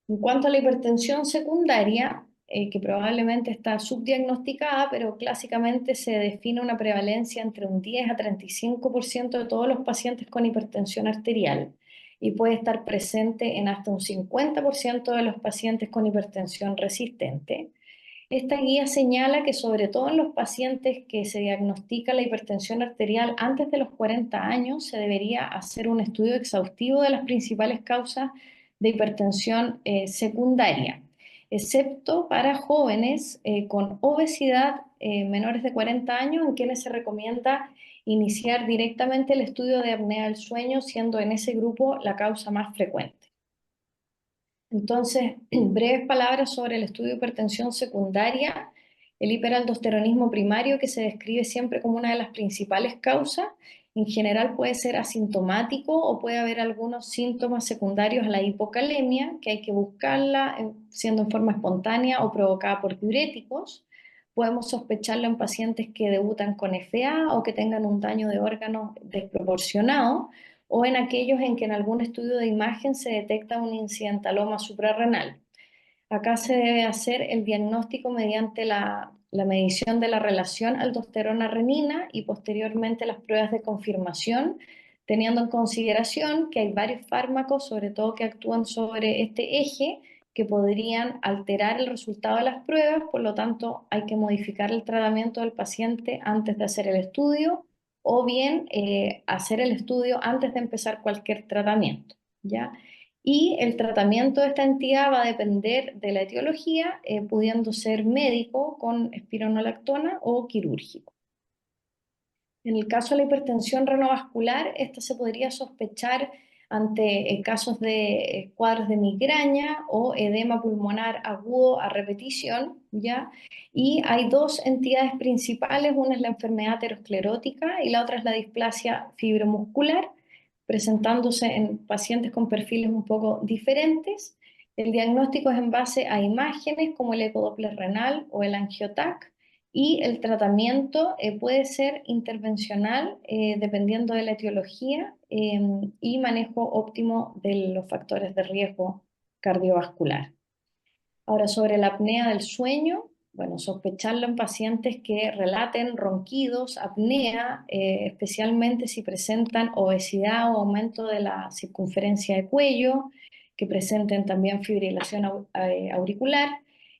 En cuanto a la hipertensión secundaria, que probablemente está subdiagnosticada, pero clásicamente se define una prevalencia entre un 10 a 35% de todos los pacientes con hipertensión arterial, y puede estar presente en hasta un 50% de los pacientes con hipertensión resistente. Esta guía señala que sobre todo en los pacientes que se diagnostica la hipertensión arterial antes de los 40 años, se debería hacer un estudio exhaustivo de las principales causas de hipertensión secundaria, excepto para jóvenes con obesidad menores de 40 años, en quienes se recomienda iniciar directamente el estudio de apnea del sueño, siendo en ese grupo la causa más frecuente. Entonces, breves palabras sobre el estudio de hipertensión secundaria. El hiperaldosteronismo primario, que se describe siempre como una de las principales causas, en general puede ser asintomático o puede haber algunos síntomas secundarios a la hipocalemia, que hay que buscarla siendo en forma espontánea o provocada por diuréticos. Podemos sospecharlo en pacientes que debutan con FA o que tengan un daño de órganos desproporcionado, o en aquellos en que en algún estudio de imagen se detecta un incidentaloma suprarrenal. Acá se debe hacer el diagnóstico mediante la medición de la relación aldosterona-renina y posteriormente las pruebas de confirmación, teniendo en consideración que hay varios fármacos, sobre todo que actúan sobre este eje, que podrían alterar el resultado de las pruebas. Por lo tanto, hay que modificar el tratamiento del paciente antes de hacer el estudio, o bien hacer el estudio antes de empezar cualquier tratamiento, ¿ya? Y el tratamiento de esta entidad va a depender de la etiología, pudiendo ser médico con espironolactona o quirúrgico. En el caso de la hipertensión renovascular, esta se podría sospechar ante casos de cuadros de migraña o edema pulmonar agudo a repetición, ¿ya? Y hay dos entidades principales, una es la enfermedad aterosclerótica y la otra es la displasia fibromuscular, presentándose en pacientes con perfiles un poco diferentes. El diagnóstico es en base a imágenes como el ecodoppler renal o el angiotac, y el tratamiento puede ser intervencional dependiendo de la etiología y manejo óptimo de los factores de riesgo cardiovascular. Ahora, sobre la apnea del sueño, bueno, sospecharlo en pacientes que relaten ronquidos, apnea, especialmente si presentan obesidad o aumento de la circunferencia de cuello, que presenten también fibrilación auricular,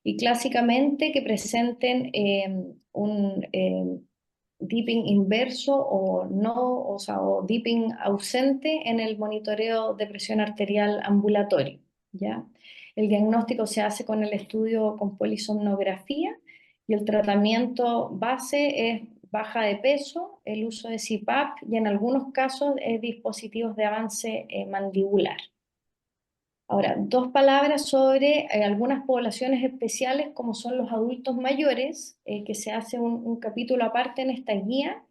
y clásicamente que presenten un dipping inverso o no, o dipping ausente en el monitoreo de presión arterial ambulatorio, ¿ya? El diagnóstico se hace con el estudio con polisomnografía y el tratamiento base es baja de peso, el uso de CPAP y en algunos casos dispositivos de avance mandibular. Ahora, dos palabras sobre algunas poblaciones especiales como son los adultos mayores, que se hace un capítulo aparte en esta guía,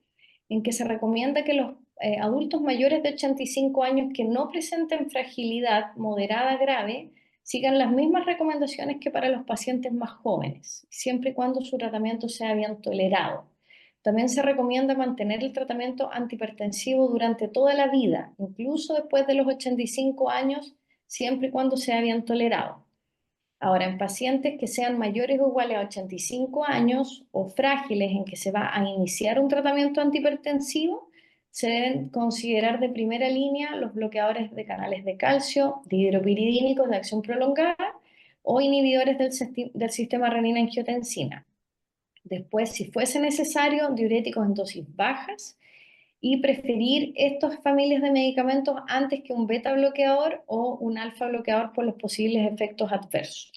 en que se recomienda que los adultos mayores de 85 años que no presenten fragilidad moderada grave sigan las mismas recomendaciones que para los pacientes más jóvenes, siempre y cuando su tratamiento sea bien tolerado. También se recomienda mantener el tratamiento antihipertensivo durante toda la vida, incluso después de los 85 años, siempre y cuando sea bien tolerado. Ahora, en pacientes que sean mayores o iguales a 85 años o frágiles en que se va a iniciar un tratamiento antihipertensivo, se deben considerar de primera línea los bloqueadores de canales de calcio, dihidropiridínicos de acción prolongada o inhibidores del sistema renina-angiotensina. Después, si fuese necesario, diuréticos en dosis bajas, y preferir estas familias de medicamentos antes que un beta bloqueador o un alfa bloqueador por los posibles efectos adversos.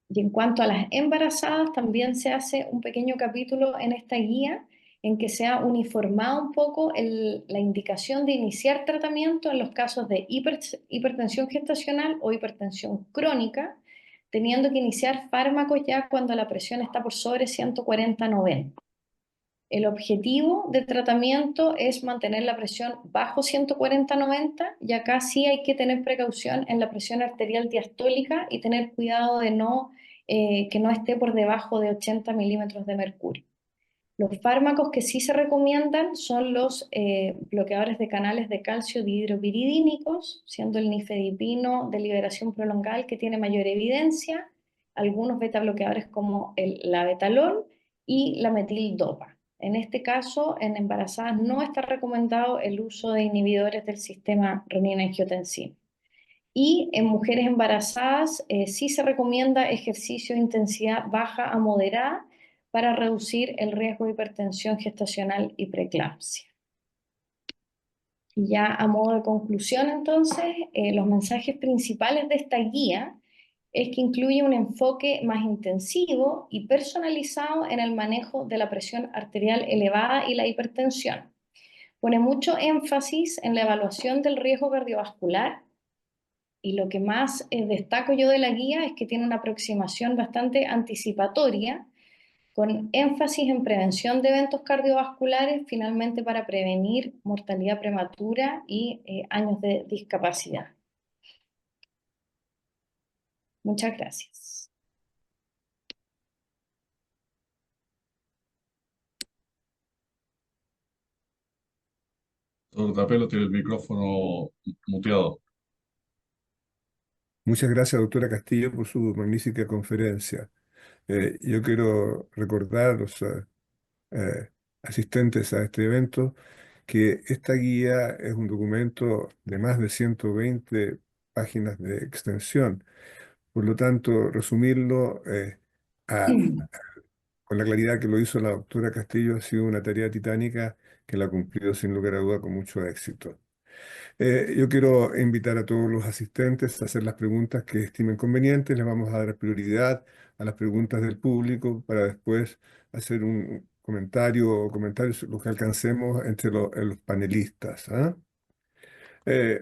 Y en cuanto a las embarazadas, también se hace un pequeño capítulo en esta guía en que se ha uniformado un poco la indicación de iniciar tratamiento en los casos de hipertensión gestacional o hipertensión crónica, teniendo que iniciar fármacos ya cuando la presión está por sobre 140/90. El objetivo de tratamiento es mantener la presión bajo 140/90 y acá sí hay que tener precaución en la presión arterial diastólica y tener cuidado de que no esté por debajo de 80 milímetros de mercurio. Los fármacos que sí se recomiendan son los bloqueadores de canales de calcio dihidropiridínicos, siendo el nifedipino de liberación prolongada el que tiene mayor evidencia, algunos beta bloqueadores como el labetalol y la metildopa. En este caso, en embarazadas no está recomendado el uso de inhibidores del sistema renina-angiotensina. Y en mujeres embarazadas sí se recomienda ejercicio de intensidad baja a moderada para reducir el riesgo de hipertensión gestacional y preeclampsia. Y ya a modo de conclusión, entonces, los mensajes principales de esta guía es que incluye un enfoque más intensivo y personalizado en el manejo de la presión arterial elevada y la hipertensión. Pone mucho énfasis en la evaluación del riesgo cardiovascular y lo que más destaco yo de la guía es que tiene una aproximación bastante anticipatoria con énfasis en prevención de eventos cardiovasculares, finalmente para prevenir mortalidad prematura y años de discapacidad. Muchas gracias. Doctor Tapelo tiene el micrófono muteado. Muchas gracias, doctora Castillo, por su magnífica conferencia. Yo quiero recordar a los eh, asistentes a este evento que esta guía es un documento de más de 120 páginas de extensión. Por lo tanto, resumirlo a- con la claridad que lo hizo la doctora Castillo ha sido una tarea titánica que la ha cumplido sin lugar a duda con mucho éxito. Yo quiero invitar a todos los asistentes a hacer las preguntas que estimen convenientes. Les vamos a dar prioridad a las preguntas del público para después hacer un comentario o comentarios, los que alcancemos entre los panelistas, ¿ah?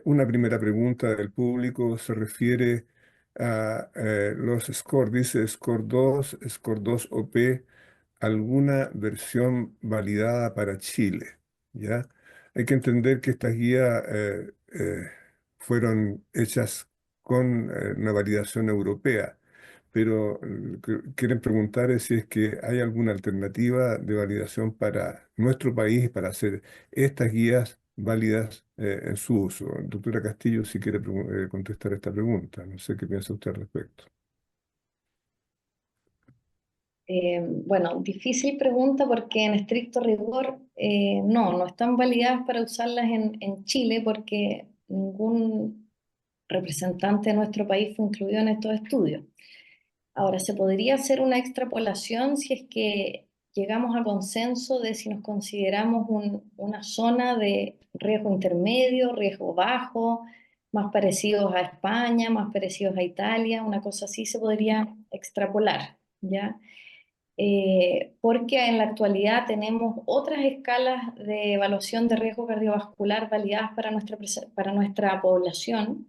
Una primera pregunta del público se refiere a los scores. Dice score 2 OP, alguna versión validada para Chile, ¿ya? Hay que entender que estas guías fueron hechas con una validación europea, pero quieren preguntar es si es que hay alguna alternativa de validación para nuestro país para hacer estas guías válidas en su uso. Doctora Castillo, si quiere contestar esta pregunta, no sé qué piensa usted al respecto. Bueno, difícil pregunta porque en estricto rigor no están validadas para usarlas en Chile porque ningún representante de nuestro país fue incluido en estos estudios. Ahora, se podría hacer una extrapolación si es que llegamos a consenso de si nos consideramos una zona de riesgo intermedio, riesgo bajo, más parecidos a España, más parecidos a Italia, una cosa así se podría extrapolar, ¿ya? Porque en la actualidad tenemos otras escalas de evaluación de riesgo cardiovascular validadas para nuestra población,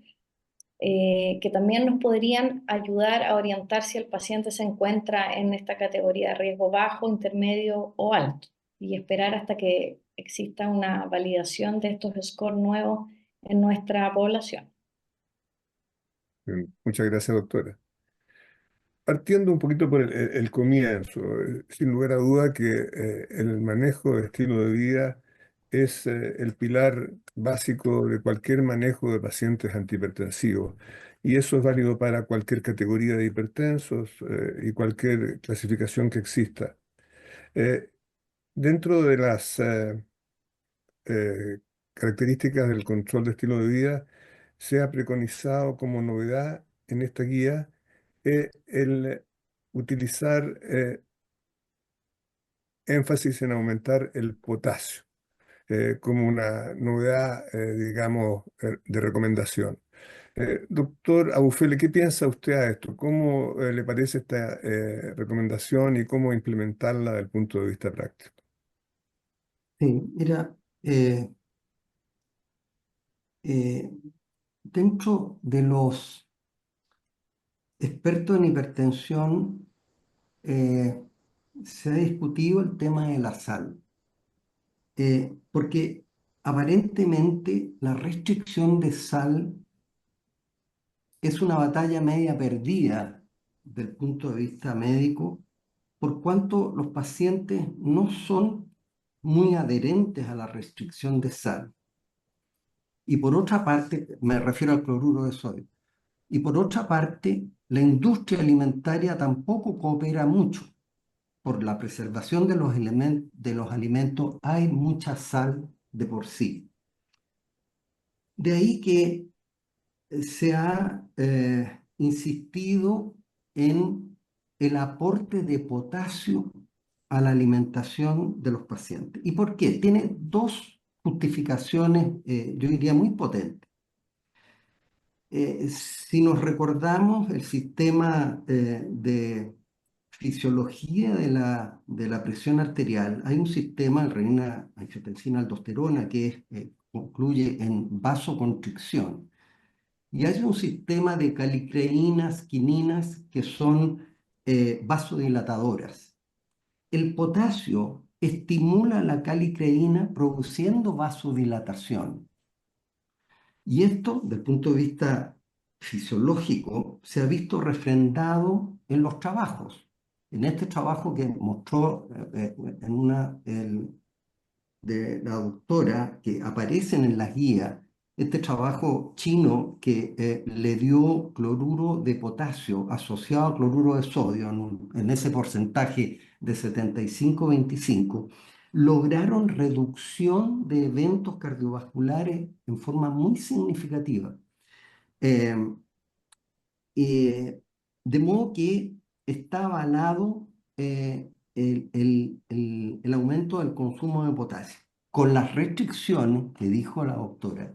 que también nos podrían ayudar a orientar si el paciente se encuentra en esta categoría de riesgo bajo, intermedio o alto, y esperar hasta que exista una validación de estos scores nuevos en nuestra población. Bien, muchas gracias, doctora. Partiendo un poquito por el comienzo, sin lugar a duda que el manejo de estilo de vida es el pilar básico de cualquier manejo de pacientes antihipertensivos. Y eso es válido para cualquier categoría de hipertensos y cualquier clasificación que exista. Eh, Dentro de las eh, características del control de estilo de vida, se ha preconizado como novedad en esta guía el utilizar énfasis en aumentar el potasio como una novedad, digamos, de recomendación. Doctor Abufele, ¿qué piensa usted a esto? ¿Cómo le parece esta recomendación y cómo implementarla desde el punto de vista práctico? Sí, mira, dentro de los expertos en hipertensión se ha discutido el tema de la sal, porque aparentemente la restricción de sal es una batalla media perdida desde el punto de vista médico, por cuanto los pacientes no son muy adherentes a la restricción de sal. Y por otra parte, me refiero al cloruro de sodio. Y por otra parte, la industria alimentaria tampoco coopera mucho. Por la preservación de los alimentos hay mucha sal de por sí. De ahí que se ha insistido en el aporte de potasio a la alimentación de los pacientes. ¿Y por qué? Tiene dos justificaciones, yo diría, muy potentes. Si nos recordamos el sistema de fisiología de la presión arterial, hay un sistema, renina, angiotensina, aldosterona, que concluye en vasoconstricción. Y hay un sistema de calicreínas, quininas, que son vasodilatadoras. El potasio estimula la calicreína produciendo vasodilatación. Y esto, desde el punto de vista fisiológico, se ha visto refrendado en los trabajos. En este trabajo que mostró de la doctora, que aparecen en las guías, este trabajo chino que le dio cloruro de potasio asociado a cloruro de sodio en ese porcentaje de 75-25, lograron reducción de eventos cardiovasculares en forma muy significativa. Eh, de modo que está avalado el aumento del consumo de potasio, con las restricciones que dijo la doctora,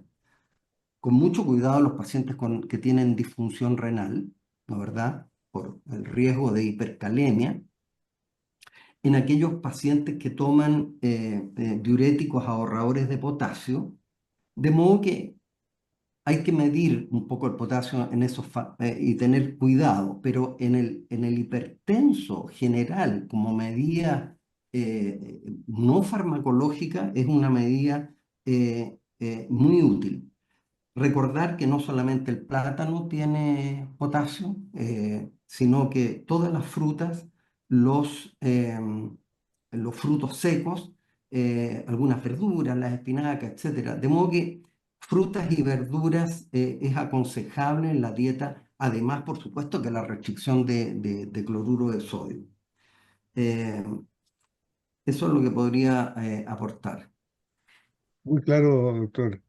con mucho cuidado a los pacientes que tienen disfunción renal, ¿no verdad? Por el riesgo de hipercalemia, en aquellos pacientes que toman diuréticos ahorradores de potasio, de modo que hay que medir un poco el potasio en esos y tener cuidado, pero en el hipertenso general, como medida no farmacológica, es una medida muy útil. Recordar que no solamente el plátano tiene potasio, sino que todas las frutas, los frutos secos, algunas verduras, las espinacas, etcétera. De modo que frutas y verduras es aconsejable en la dieta, además, por supuesto, que la restricción de cloruro de sodio. Eso es lo que podría aportar. Muy claro, doctor.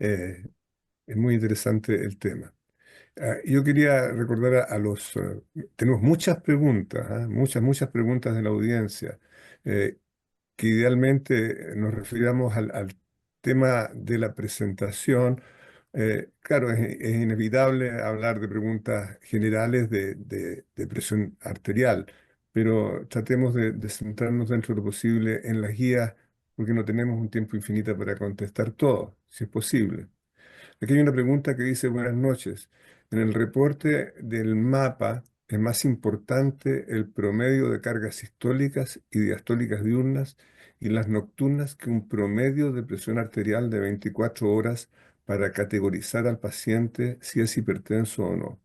Eh, es muy interesante el tema. Yo quería recordar tenemos muchas preguntas, muchas preguntas de la audiencia, que idealmente nos refiriéramos al tema de la presentación. Claro, es inevitable hablar de preguntas generales de presión arterial, pero tratemos de centrarnos dentro de lo posible en las guías, porque no tenemos un tiempo infinito para contestar todo, si es posible. Aquí hay una pregunta que dice, buenas noches. En el reporte del mapa es más importante el promedio de cargas sistólicas y diastólicas diurnas y las nocturnas que un promedio de presión arterial de 24 horas para categorizar al paciente si es hipertenso o no.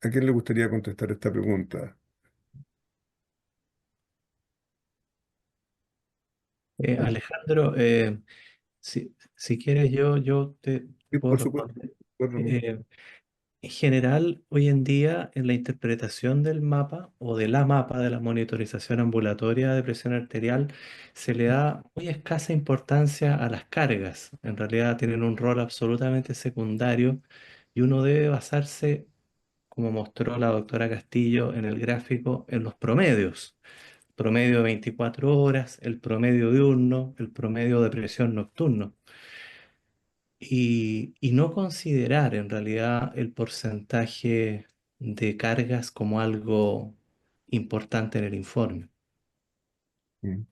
¿A quién le gustaría contestar esta pregunta? Alejandro, si quieres yo te Sí, puedo por supuesto. responder. Bueno, En general, hoy en día, en la interpretación del mapa o de la mapa de la monitorización ambulatoria de presión arterial, se le da muy escasa importancia a las cargas. En realidad tienen un rol absolutamente secundario y uno debe basarse, como mostró la doctora Castillo en el gráfico, en los promedios. Promedio de 24 horas, el promedio diurno, el promedio de presión nocturno. Y no considerar en realidad el porcentaje de cargas como algo importante en el informe. mm.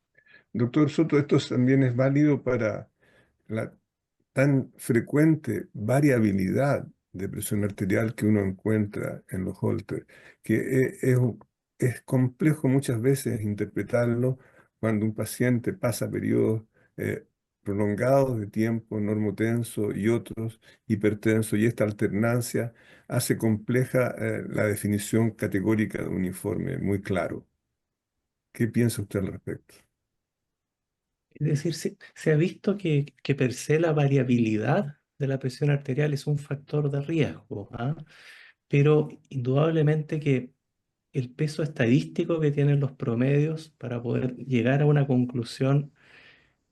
Doctor Soto, esto también es válido para la tan frecuente variabilidad de presión arterial que uno encuentra en los Holter, que es complejo muchas veces interpretarlo cuando un paciente pasa periodos eh, prolongados de tiempo normotenso y otros hipertenso, y esta alternancia hace compleja la definición categórica de un informe muy claro. ¿Qué piensa usted al respecto? Es decir, se ha visto que per se la variabilidad de la presión arterial es un factor de riesgo, ¿ah? Pero indudablemente que el peso estadístico que tienen los promedios para poder llegar a una conclusión,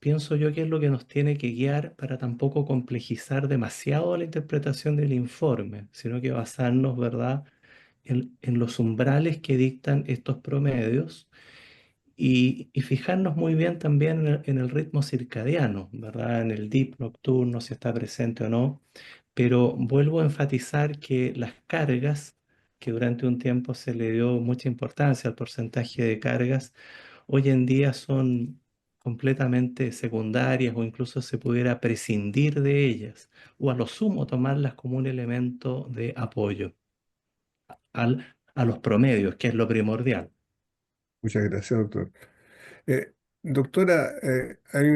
pienso yo que es lo que nos tiene que guiar para tampoco complejizar demasiado la interpretación del informe, sino que basarnos, ¿verdad?, en los umbrales que dictan estos promedios y fijarnos muy bien también en el ritmo circadiano, ¿verdad? En el dip nocturno, si está presente o no. Pero vuelvo a enfatizar que las cargas, que durante un tiempo se le dio mucha importancia al porcentaje de cargas, hoy en día son completamente secundarias o incluso se pudiera prescindir de ellas o a lo sumo tomarlas como un elemento de apoyo a los promedios, que es lo primordial. Muchas gracias, doctor. Eh, Doctora, hay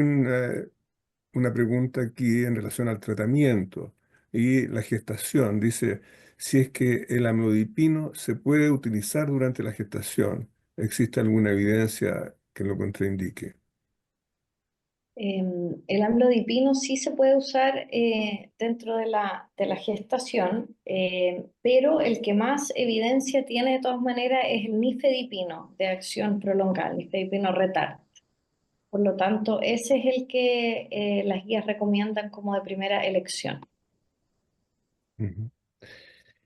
una pregunta aquí en relación al tratamiento y la gestación. Dice, si es que el amlodipino se puede utilizar durante la gestación, ¿existe alguna evidencia que lo contraindique? El amlodipino sí se puede usar dentro de la gestación, pero el que más evidencia tiene de todas maneras es el nifedipino de acción prolongada, el nifedipino retard. Por lo tanto, ese es el que las guías recomiendan como de primera elección. Ujú.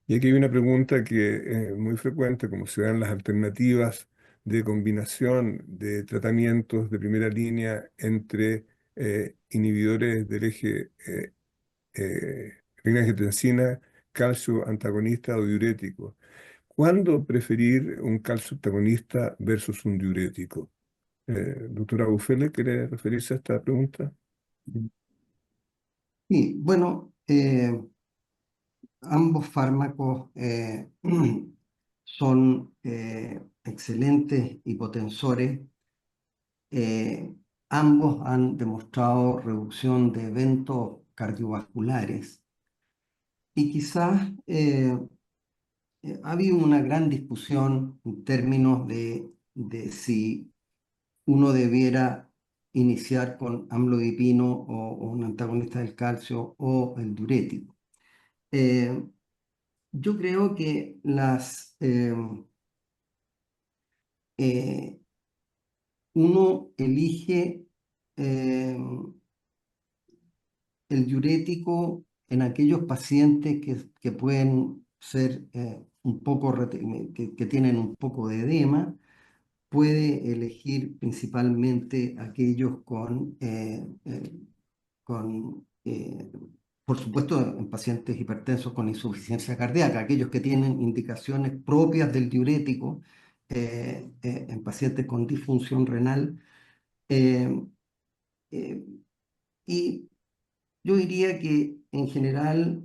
Y aquí hay una pregunta que es muy frecuente, como se dan las alternativas de combinación de tratamientos de primera línea entre inhibidores del eje renina-angiotensina, calcio antagonista o diurético. ¿Cuándo preferir un calcio antagonista versus un diurético? Doctora Bufele, ¿quiere referirse a esta pregunta? Y bueno, ambos fármacos son excelentes hipotensores. Eh, Ambos han demostrado reducción de eventos cardiovasculares y quizás ha habido una gran discusión en términos de si uno debiera iniciar con amlodipino o un antagonista del calcio o el diurético. Eh, yo creo que eh, uno elige eh, el diurético en aquellos pacientes que pueden ser un poco, que tienen un poco de edema, puede elegir principalmente aquellos con, por supuesto, en pacientes hipertensos con insuficiencia cardíaca, aquellos que tienen indicaciones propias del diurético en pacientes con disfunción renal. eh, eh, y yo diría que en general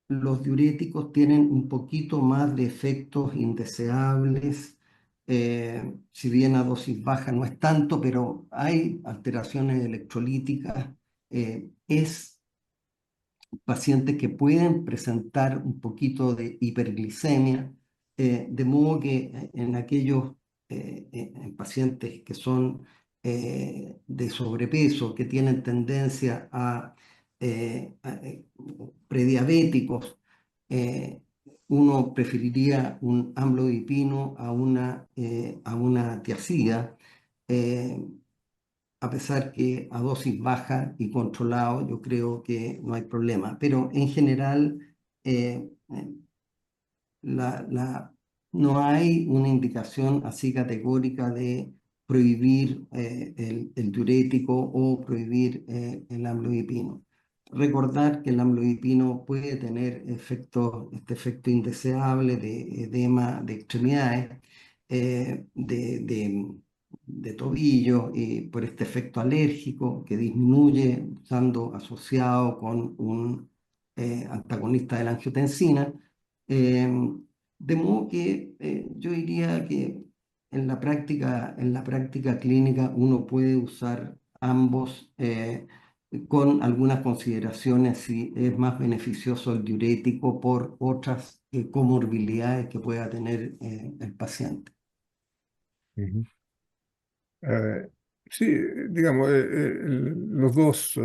los diuréticos tienen un poquito más de efectos indeseables, si bien a dosis baja no es tanto, pero hay alteraciones electrolíticas. Es pacientes que pueden presentar un poquito de hiperglicemia, de modo que en aquellos en pacientes que son de sobrepeso, que tienen tendencia a prediabéticos, eh, uno preferiría un amlodipino a una tiazida. eh, a pesar que a dosis baja y controlado, yo creo que no hay problema. Pero en general, la- no hay una indicación así categórica de prohibir el diurético o prohibir el amlodipino. Recordar que el amlodipino puede tener este efecto indeseable de edema de extremidades, de tobillo, y por este efecto alérgico que disminuye estando asociado con un antagonista de la angiotensina. De modo que yo diría que en la práctica clínica uno puede usar ambos con algunas consideraciones si es más beneficioso el diurético por otras comorbilidades que pueda tener el paciente. Ujú. Eh, sí, digamos, los dos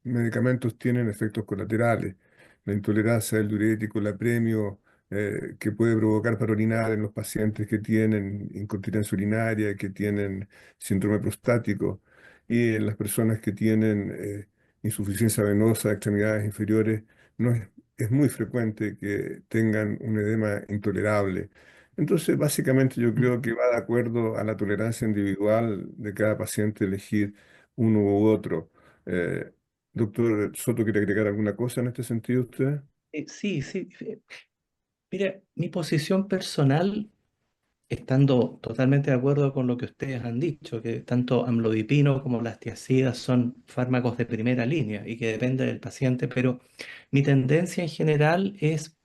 medicamentos tienen efectos colaterales. La intolerancia del diurético, el apremio que puede provocar para orinar en los pacientes que tienen incontinencia urinaria, que tienen síndrome prostático, y en las personas que tienen insuficiencia venosa de extremidades inferiores, no es, es muy frecuente que tengan un edema intolerable. Entonces, básicamente yo creo que va de acuerdo a la tolerancia individual de cada paciente elegir uno u otro. Eh, Doctor Soto, ¿quiere agregar alguna cosa en este sentido usted? Sí, sí. Mira, mi posición personal, estando totalmente de acuerdo con lo que ustedes han dicho, que tanto amlodipino como las tiazidas son fármacos de primera línea y que depende del paciente, pero mi tendencia en general es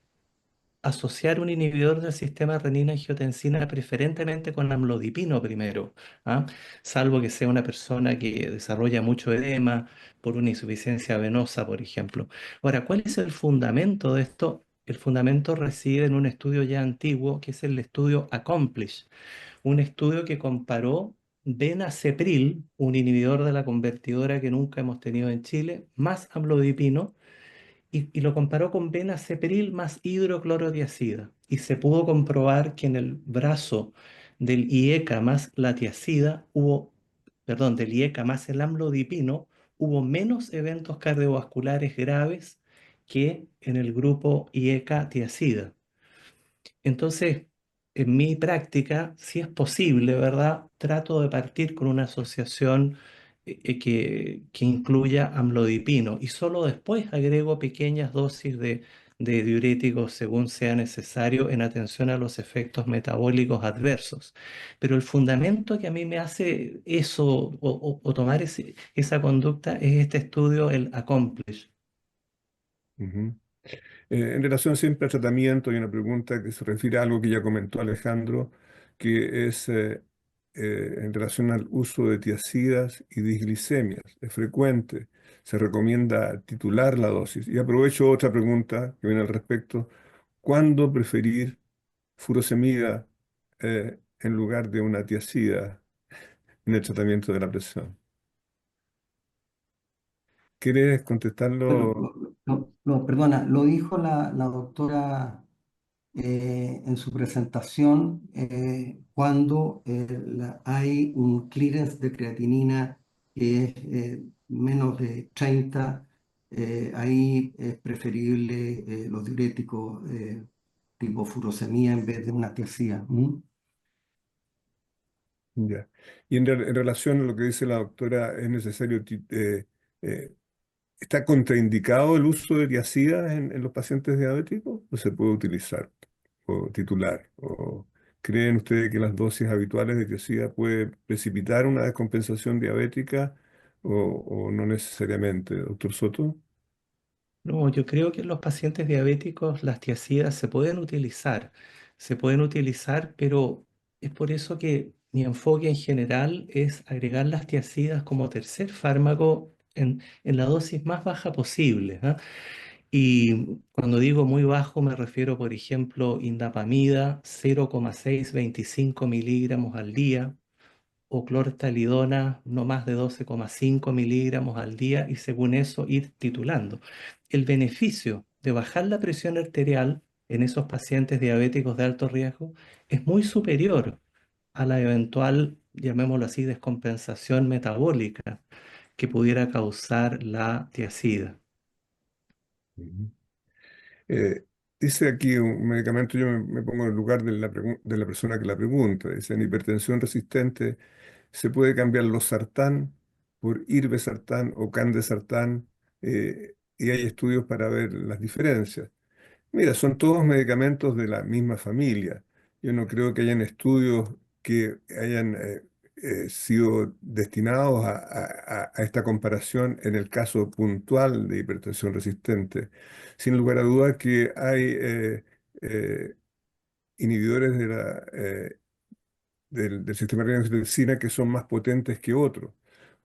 asociar un inhibidor del sistema renina-angiotensina preferentemente con amlodipino primero, ¿ah? Salvo que sea una persona que desarrolla mucho edema por una insuficiencia venosa, por ejemplo. Ahora, ¿cuál es el fundamento de esto? El fundamento reside en un estudio ya antiguo, que es el estudio ACCOMPLISH, un estudio que comparó benacepril, un inhibidor de la convertidora que nunca hemos tenido en Chile, más amlodipino, y lo comparó con benacepril más hidroclorothiazida. Y se pudo comprobar que en el brazo del IECA más la tiazida hubo, perdón, del IECA más el amlodipino, hubo menos eventos cardiovasculares graves que en el grupo IECA-tiazida. Entonces, en mi práctica, si es posible, ¿verdad? Trato de partir con una asociación que incluya amlodipino y solo después agrego pequeñas dosis de diuréticos según sea necesario en atención a los efectos metabólicos adversos. Pero el fundamento que a mí me hace eso o tomar esa conducta es este estudio, el ACCOMPLISH. Ujú. En relación siempre al tratamiento, hay una pregunta que se refiere a algo que ya comentó Alejandro, que es en relación al uso de tiazidas y disglicemias. ¿Es frecuente? ¿Se recomienda titular la dosis? Y aprovecho otra pregunta que viene al respecto. ¿Cuándo preferir furosemida en lugar de una tiazida en el tratamiento de la presión? ¿Quieres Bueno, contestarlo? perdona, lo dijo la doctora en su presentación cuando hay un clearance de creatinina que es menos de 30, ahí es preferible los diuréticos tipo furosemida en vez de una tiazida. ¿Mm? Ya. Y en relación a lo que dice la doctora, ¿es necesario, eh, está contraindicado el uso de tiazidas en los pacientes diabéticos? ¿O se puede utilizar o titular? ¿O creen ustedes que las dosis habituales de tiazida puede precipitar una descompensación diabética o no necesariamente, doctor Soto? No, yo creo que en los pacientes diabéticos las tiazidas se pueden utilizar, pero es por eso que mi enfoque en general es agregar las tiazidas como tercer fármaco en la dosis más baja posible, ¿ah? Y cuando digo muy bajo me refiero, por ejemplo, indapamida 0,625 miligramos al día, o clortalidona no más de 12,5 miligramos al día y según eso ir titulando. El beneficio de bajar la presión arterial en esos pacientes diabéticos de alto riesgo es muy superior a la eventual, llamémoslo así, descompensación metabólica que pudiera causar la tiazida. Ujú. Eh, Dice aquí un medicamento, yo me pongo en el lugar de de la persona que la pregunta. Dice, en hipertensión resistente se puede cambiar los sartán por irbesartán o candesartán, y hay estudios para ver las diferencias. Mira, son todos medicamentos de la misma familia. Yo no creo que hayan estudios que hayan sido destinados a esta comparación en el caso puntual de hipertensión resistente. Sin lugar a dudas que hay eh, inhibidores del sistema renal angiotensina que son más potentes que otros,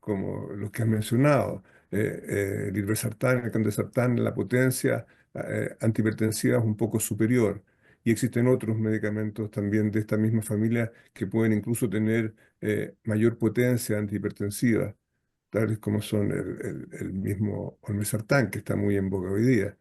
como los que has mencionado. El irbesartán, el candesartán, la potencia antihipertensiva es un poco superior. Y existen otros medicamentos también de esta misma familia que pueden incluso tener mayor potencia antihipertensiva, tales como son el mismo olmesartán, que está muy en boga hoy día.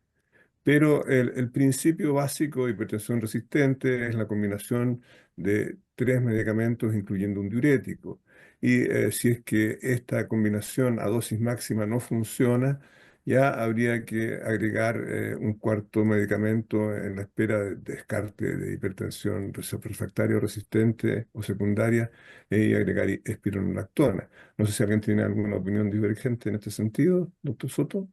Pero el principio básico de hipertensión resistente es la combinación de tres medicamentos, incluyendo un diurético. Y si es que esta combinación a dosis máxima no funciona, ya habría que agregar un cuarto medicamento en la espera de descarte de hipertensión refractaria o resistente o secundaria y agregar espironolactona. No sé si alguien tiene alguna opinión divergente en este sentido, doctor Soto.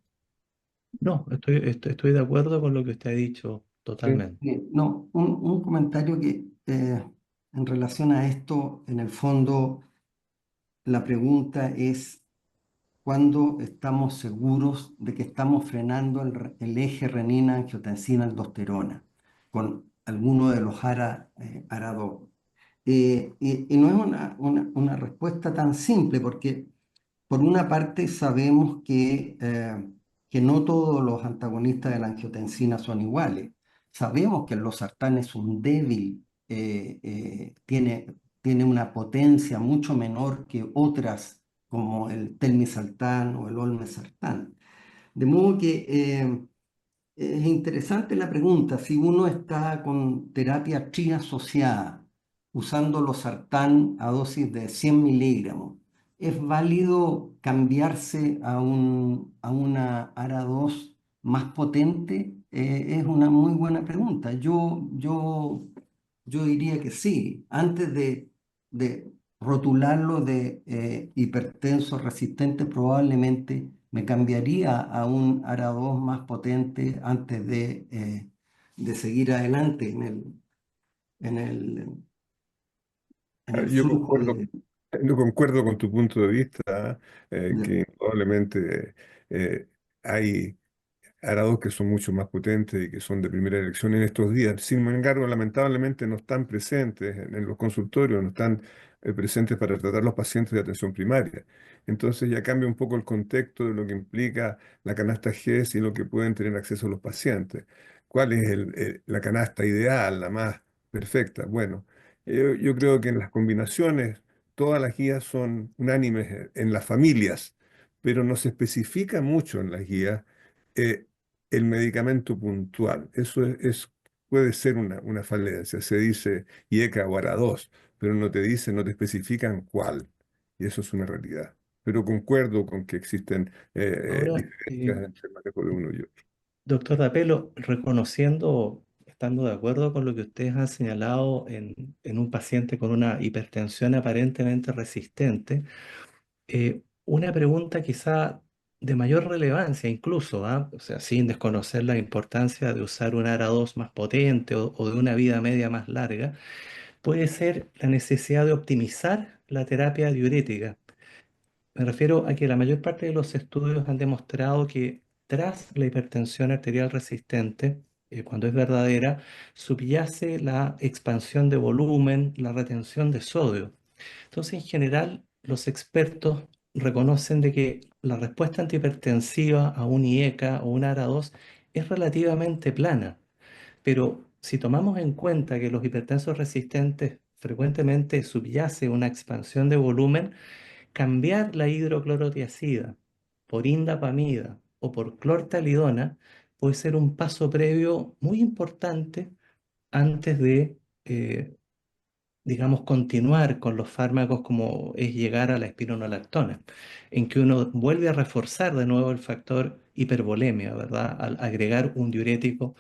No, estoy de acuerdo con lo que usted ha dicho totalmente. No, un comentario que en relación a esto, en el fondo, la pregunta es cuándo estamos seguros de que estamos frenando el eje renina-angiotensina-aldosterona con alguno de los ARA2. Y no es una respuesta tan simple porque por una parte sabemos que no todos los antagonistas de la angiotensina son iguales. Sabemos que el losartán es un débil, tiene una potencia mucho menor que otras como el telmisartán o el olmesartán. De modo que es interesante la pregunta, si uno está con terapia tri asociada, usando losartán a dosis de 100 miligramos, ¿es válido cambiarse a una ARA2 más potente? Es una muy buena pregunta. Yo diría que sí. Antes de rotularlo de hipertenso resistente, probablemente me cambiaría a un ARA2 más potente antes de seguir adelante en el, en el Yo flujo concuerdo, de... yo concuerdo con tu punto de vista, de- que probablemente hay arados que son mucho más potentes y que son de primera elección en estos días. Sin embargo, lamentablemente no están presentes en los consultorios, no están presentes para tratar los pacientes de atención primaria. Entonces ya cambia un poco el contexto de lo que implica la canasta GES y lo que pueden tener acceso los pacientes. ¿Cuál es la canasta ideal, la más perfecta? Bueno, yo creo que en las combinaciones todas las guías son unánimes en las familias, pero no se especifica mucho en las guías eh, el medicamento puntual. Eso puede ser una falencia. Se dice IECA o ARA2, pero no te dicen, no te especifican cuál. Y eso es una realidad. Pero concuerdo con que existen Ahora, diferencias entre el manejo de uno y otro. doctor Dapelo, reconociendo, estando de acuerdo con lo que ustedes han señalado en un paciente con una hipertensión aparentemente resistente, una pregunta quizá de mayor relevancia incluso, ¿ah? O sea, sin desconocer la importancia de usar un ARA2 más potente o de una vida media más larga, puede ser la necesidad de optimizar la terapia diurética. Me refiero a que la mayor parte de los estudios han demostrado que tras la hipertensión arterial resistente, cuando es verdadera, subyace la expansión de volumen, la retención de sodio. Entonces, en general, los expertos reconocen de que la respuesta antihipertensiva a un IECA o un ARA2 es relativamente plana, pero si tomamos en cuenta que los hipertensos resistentes frecuentemente subyace una expansión de volumen, cambiar la hidroclorotiazida por indapamida o por clortalidona puede ser un paso previo muy importante antes de, digamos, continuar con los fármacos como es llegar a la espironolactona, en que uno vuelve a reforzar de nuevo el factor hipervolemia, ¿verdad? Al agregar un diurético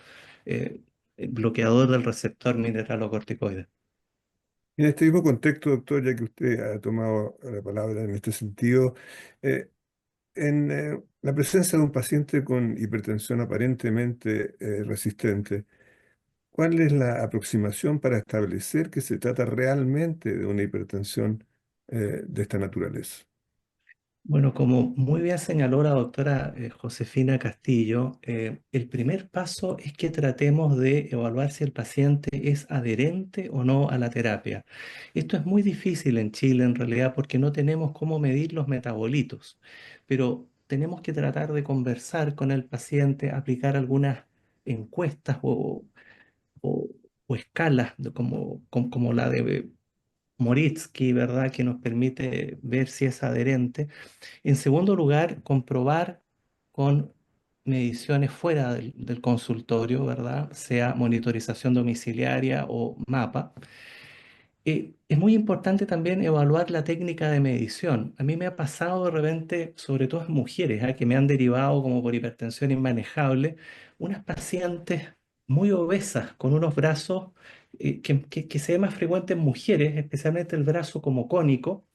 bloqueador del receptor mineralocorticoide. En este mismo contexto, doctor, ya que usted ha tomado la palabra en este sentido, eh, en la presencia de un paciente con hipertensión aparentemente resistente, ¿cuál es la aproximación para establecer que se trata realmente de una hipertensión de esta naturaleza? Bueno, como muy bien señaló la doctora Josefina Castillo, el primer paso es que tratemos de evaluar si el paciente es adherente o no a la terapia. Esto es muy difícil en Chile en realidad porque no tenemos cómo medir los metabolitos, pero tenemos que tratar de conversar con el paciente, aplicar algunas encuestas o- o escalas como la de Moritz-Key, ¿verdad? Que nos permite ver si es adherente. En segundo lugar, comprobar con mediciones fuera del consultorio, ¿verdad? Sea monitorización domiciliaria o mapa. Es muy importante también evaluar la técnica de medición. A mí me ha pasado de repente, sobre todo en mujeres, que me han derivado como por hipertensión inmanejable, unas pacientes muy obesas con unos brazos que se ve más frecuente en mujeres, especialmente el brazo como cónico,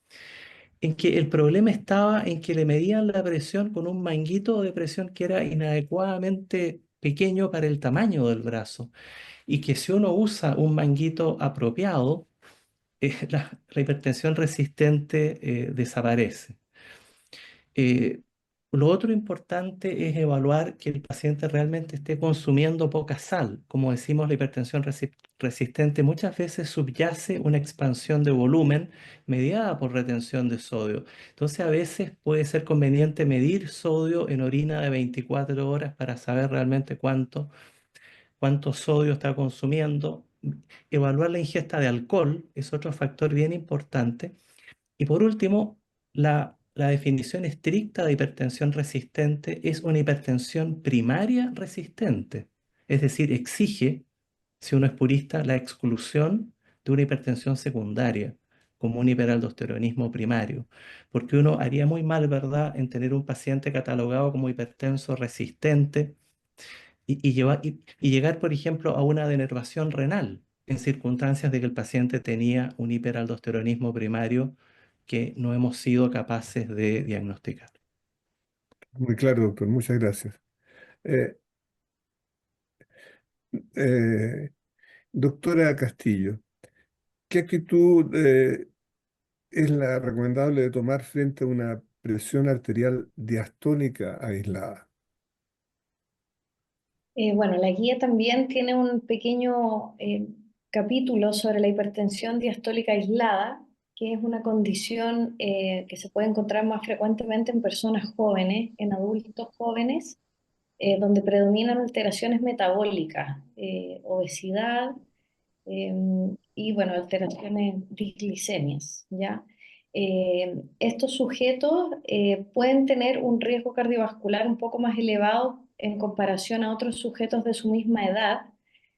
en que el problema estaba en que le medían la presión con un manguito de presión que era inadecuadamente pequeño para el tamaño del brazo y que si uno usa un manguito apropiado, la hipertensión resistente desaparece. Eh, lo otro importante es evaluar que el paciente realmente esté consumiendo poca sal. Como decimos, la hipertensión resistente muchas veces subyace una expansión de volumen mediada por retención de sodio. Entonces, a veces puede ser conveniente medir sodio en orina de 24 horas para saber realmente cuánto sodio está consumiendo. Evaluar la ingesta de alcohol es otro factor bien importante. Y por último, la definición estricta de hipertensión resistente es una hipertensión primaria resistente. Es decir, exige, si uno es purista, la exclusión de una hipertensión secundaria, como un hiperaldosteronismo primario. Porque uno haría muy mal, ¿verdad?, en tener un paciente catalogado como hipertenso resistente y llegar, por ejemplo, a una denervación renal en circunstancias de que el paciente tenía un hiperaldosteronismo primario que no hemos sido capaces de diagnosticar. Muy claro, doctor, muchas gracias. Eh, eh, Doctora Castillo, ¿qué actitud es la recomendable de tomar frente a una presión arterial diastónica aislada? Bueno, la guía también tiene un pequeño capítulo sobre la hipertensión diastólica aislada, que es una condición que se puede encontrar más frecuentemente en personas jóvenes, en adultos jóvenes, donde predominan alteraciones metabólicas, obesidad, eh, y bueno, alteraciones disglicemias, ¿ya? Estos sujetos pueden tener un riesgo cardiovascular un poco más elevado en comparación a otros sujetos de su misma edad,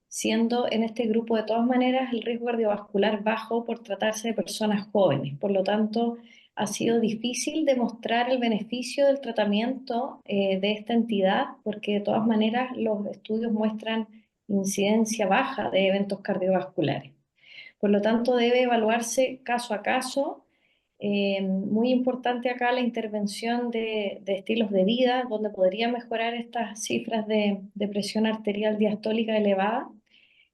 siendo en este grupo de todas maneras el riesgo cardiovascular bajo por tratarse de personas jóvenes. Por lo tanto, ha sido difícil demostrar el beneficio del tratamiento de esta entidad, porque de todas maneras los estudios muestran incidencia baja de eventos cardiovasculares. Por lo tanto, debe evaluarse caso a caso. Muy importante acá la intervención de estilos de vida, donde podría mejorar estas cifras de presión arterial diastólica elevada.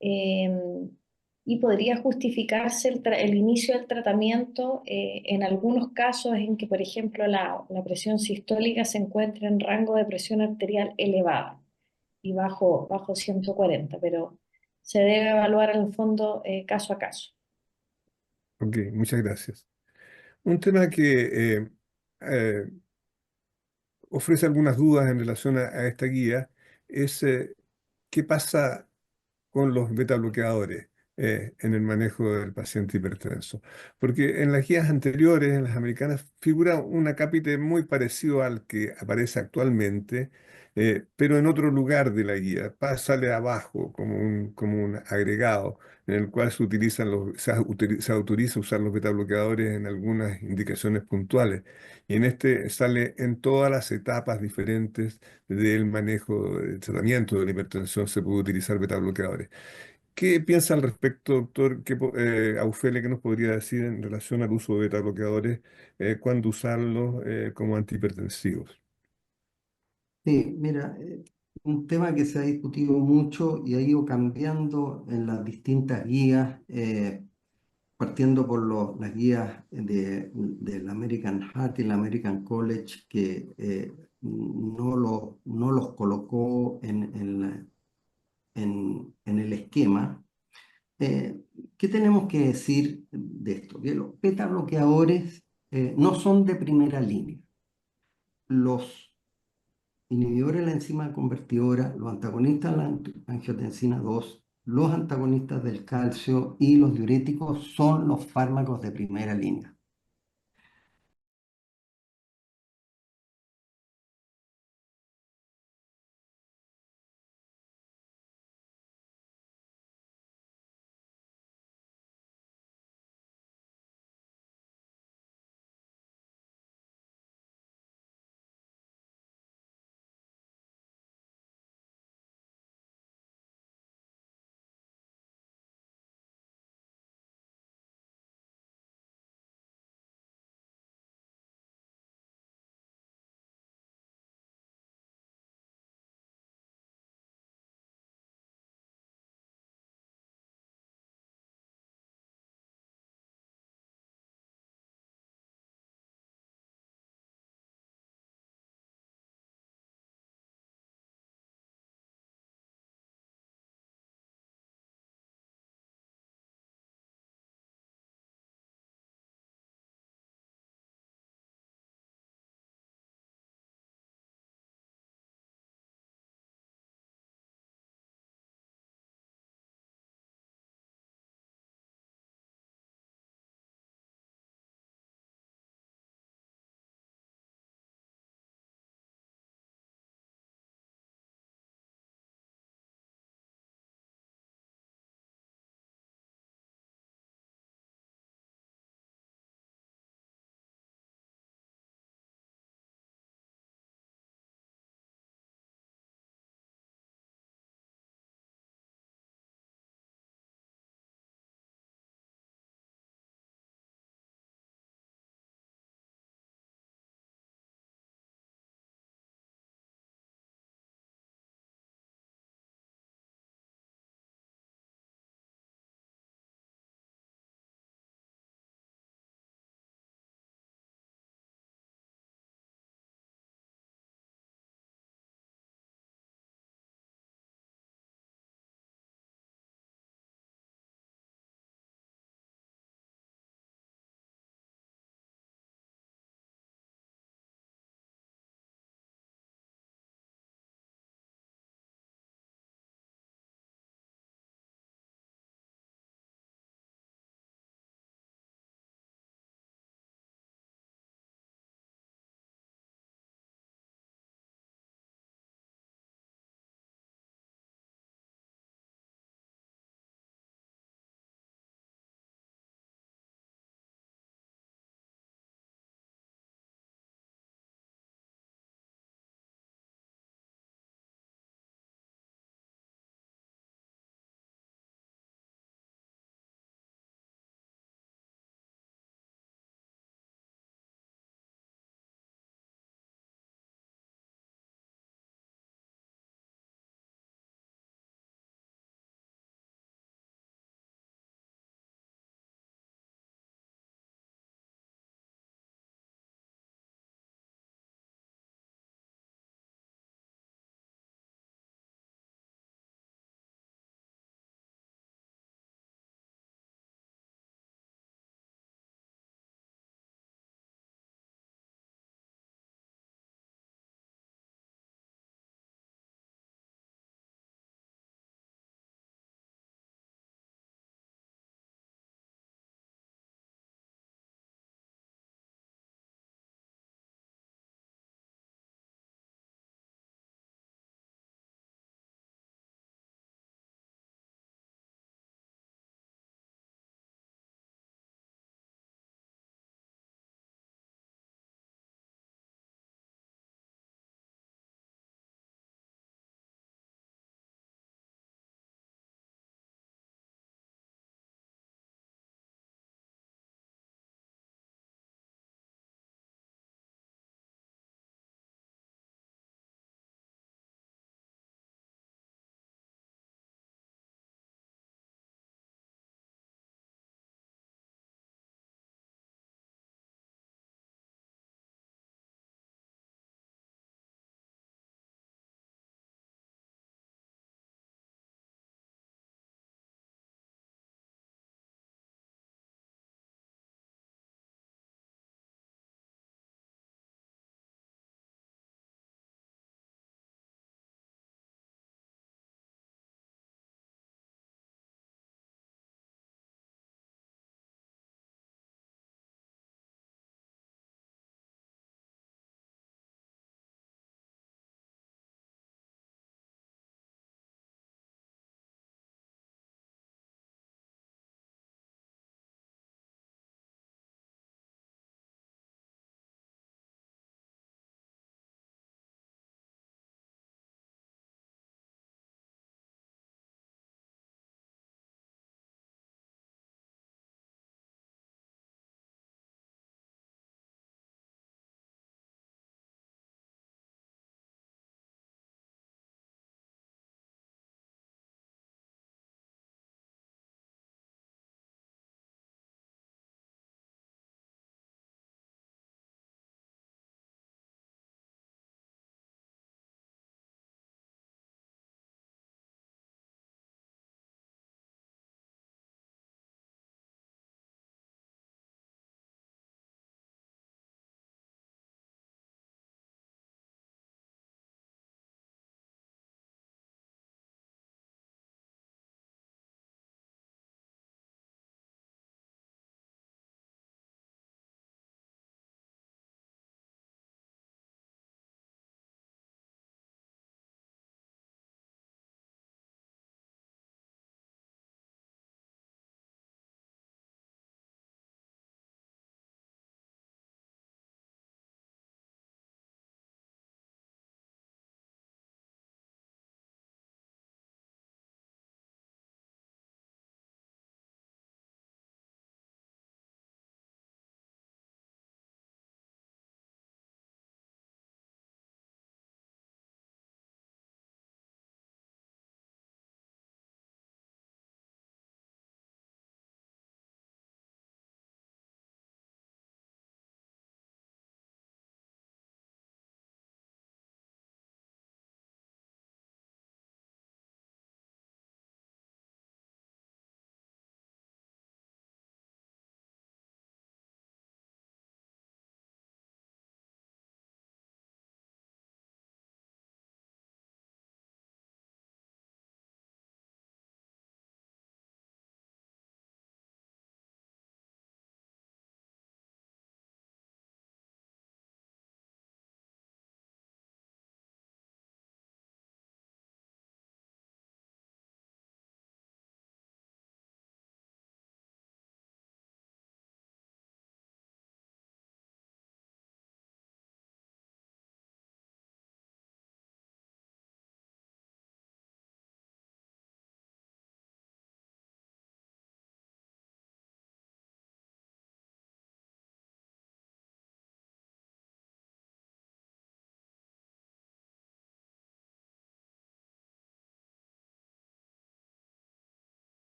eh, y podría justificarse el inicio del tratamiento en algunos casos en que, por ejemplo, la presión sistólica se encuentra en rango de presión arterial elevada y bajo 140, pero se debe evaluar en el fondo caso a caso. Ok, muchas gracias. Un tema que eh, ofrece algunas dudas en relación a esta guía es qué pasa con los beta bloqueadores en el manejo del paciente hipertenso. Porque en las guías anteriores, en las americanas, figura un acápite muy parecido al que aparece actualmente, pero en otro lugar de la guía. Sale abajo como un agregado en el cual se autoriza usar los beta bloqueadores en algunas indicaciones puntuales. Y en este sale en todas las etapas diferentes del manejo del tratamiento de la hipertensión se puede utilizar beta bloqueadores. ¿Qué piensa al respecto, doctor? Aufele, qué nos podría decir en relación al uso de beta bloqueadores? ¿Cuándo usarlos como antihipertensivos? Sí, mira, un tema que se ha discutido mucho y ha ido cambiando en las distintas guías, partiendo por las guías del American Heart y el American College, que no los colocó en el esquema. ¿Qué tenemos que decir de esto? Que los beta bloqueadores no son de primera línea. Los inhibidores de la enzima convertidora, los antagonistas de la angiotensina 2, los antagonistas del calcio y los diuréticos son los fármacos de primera línea.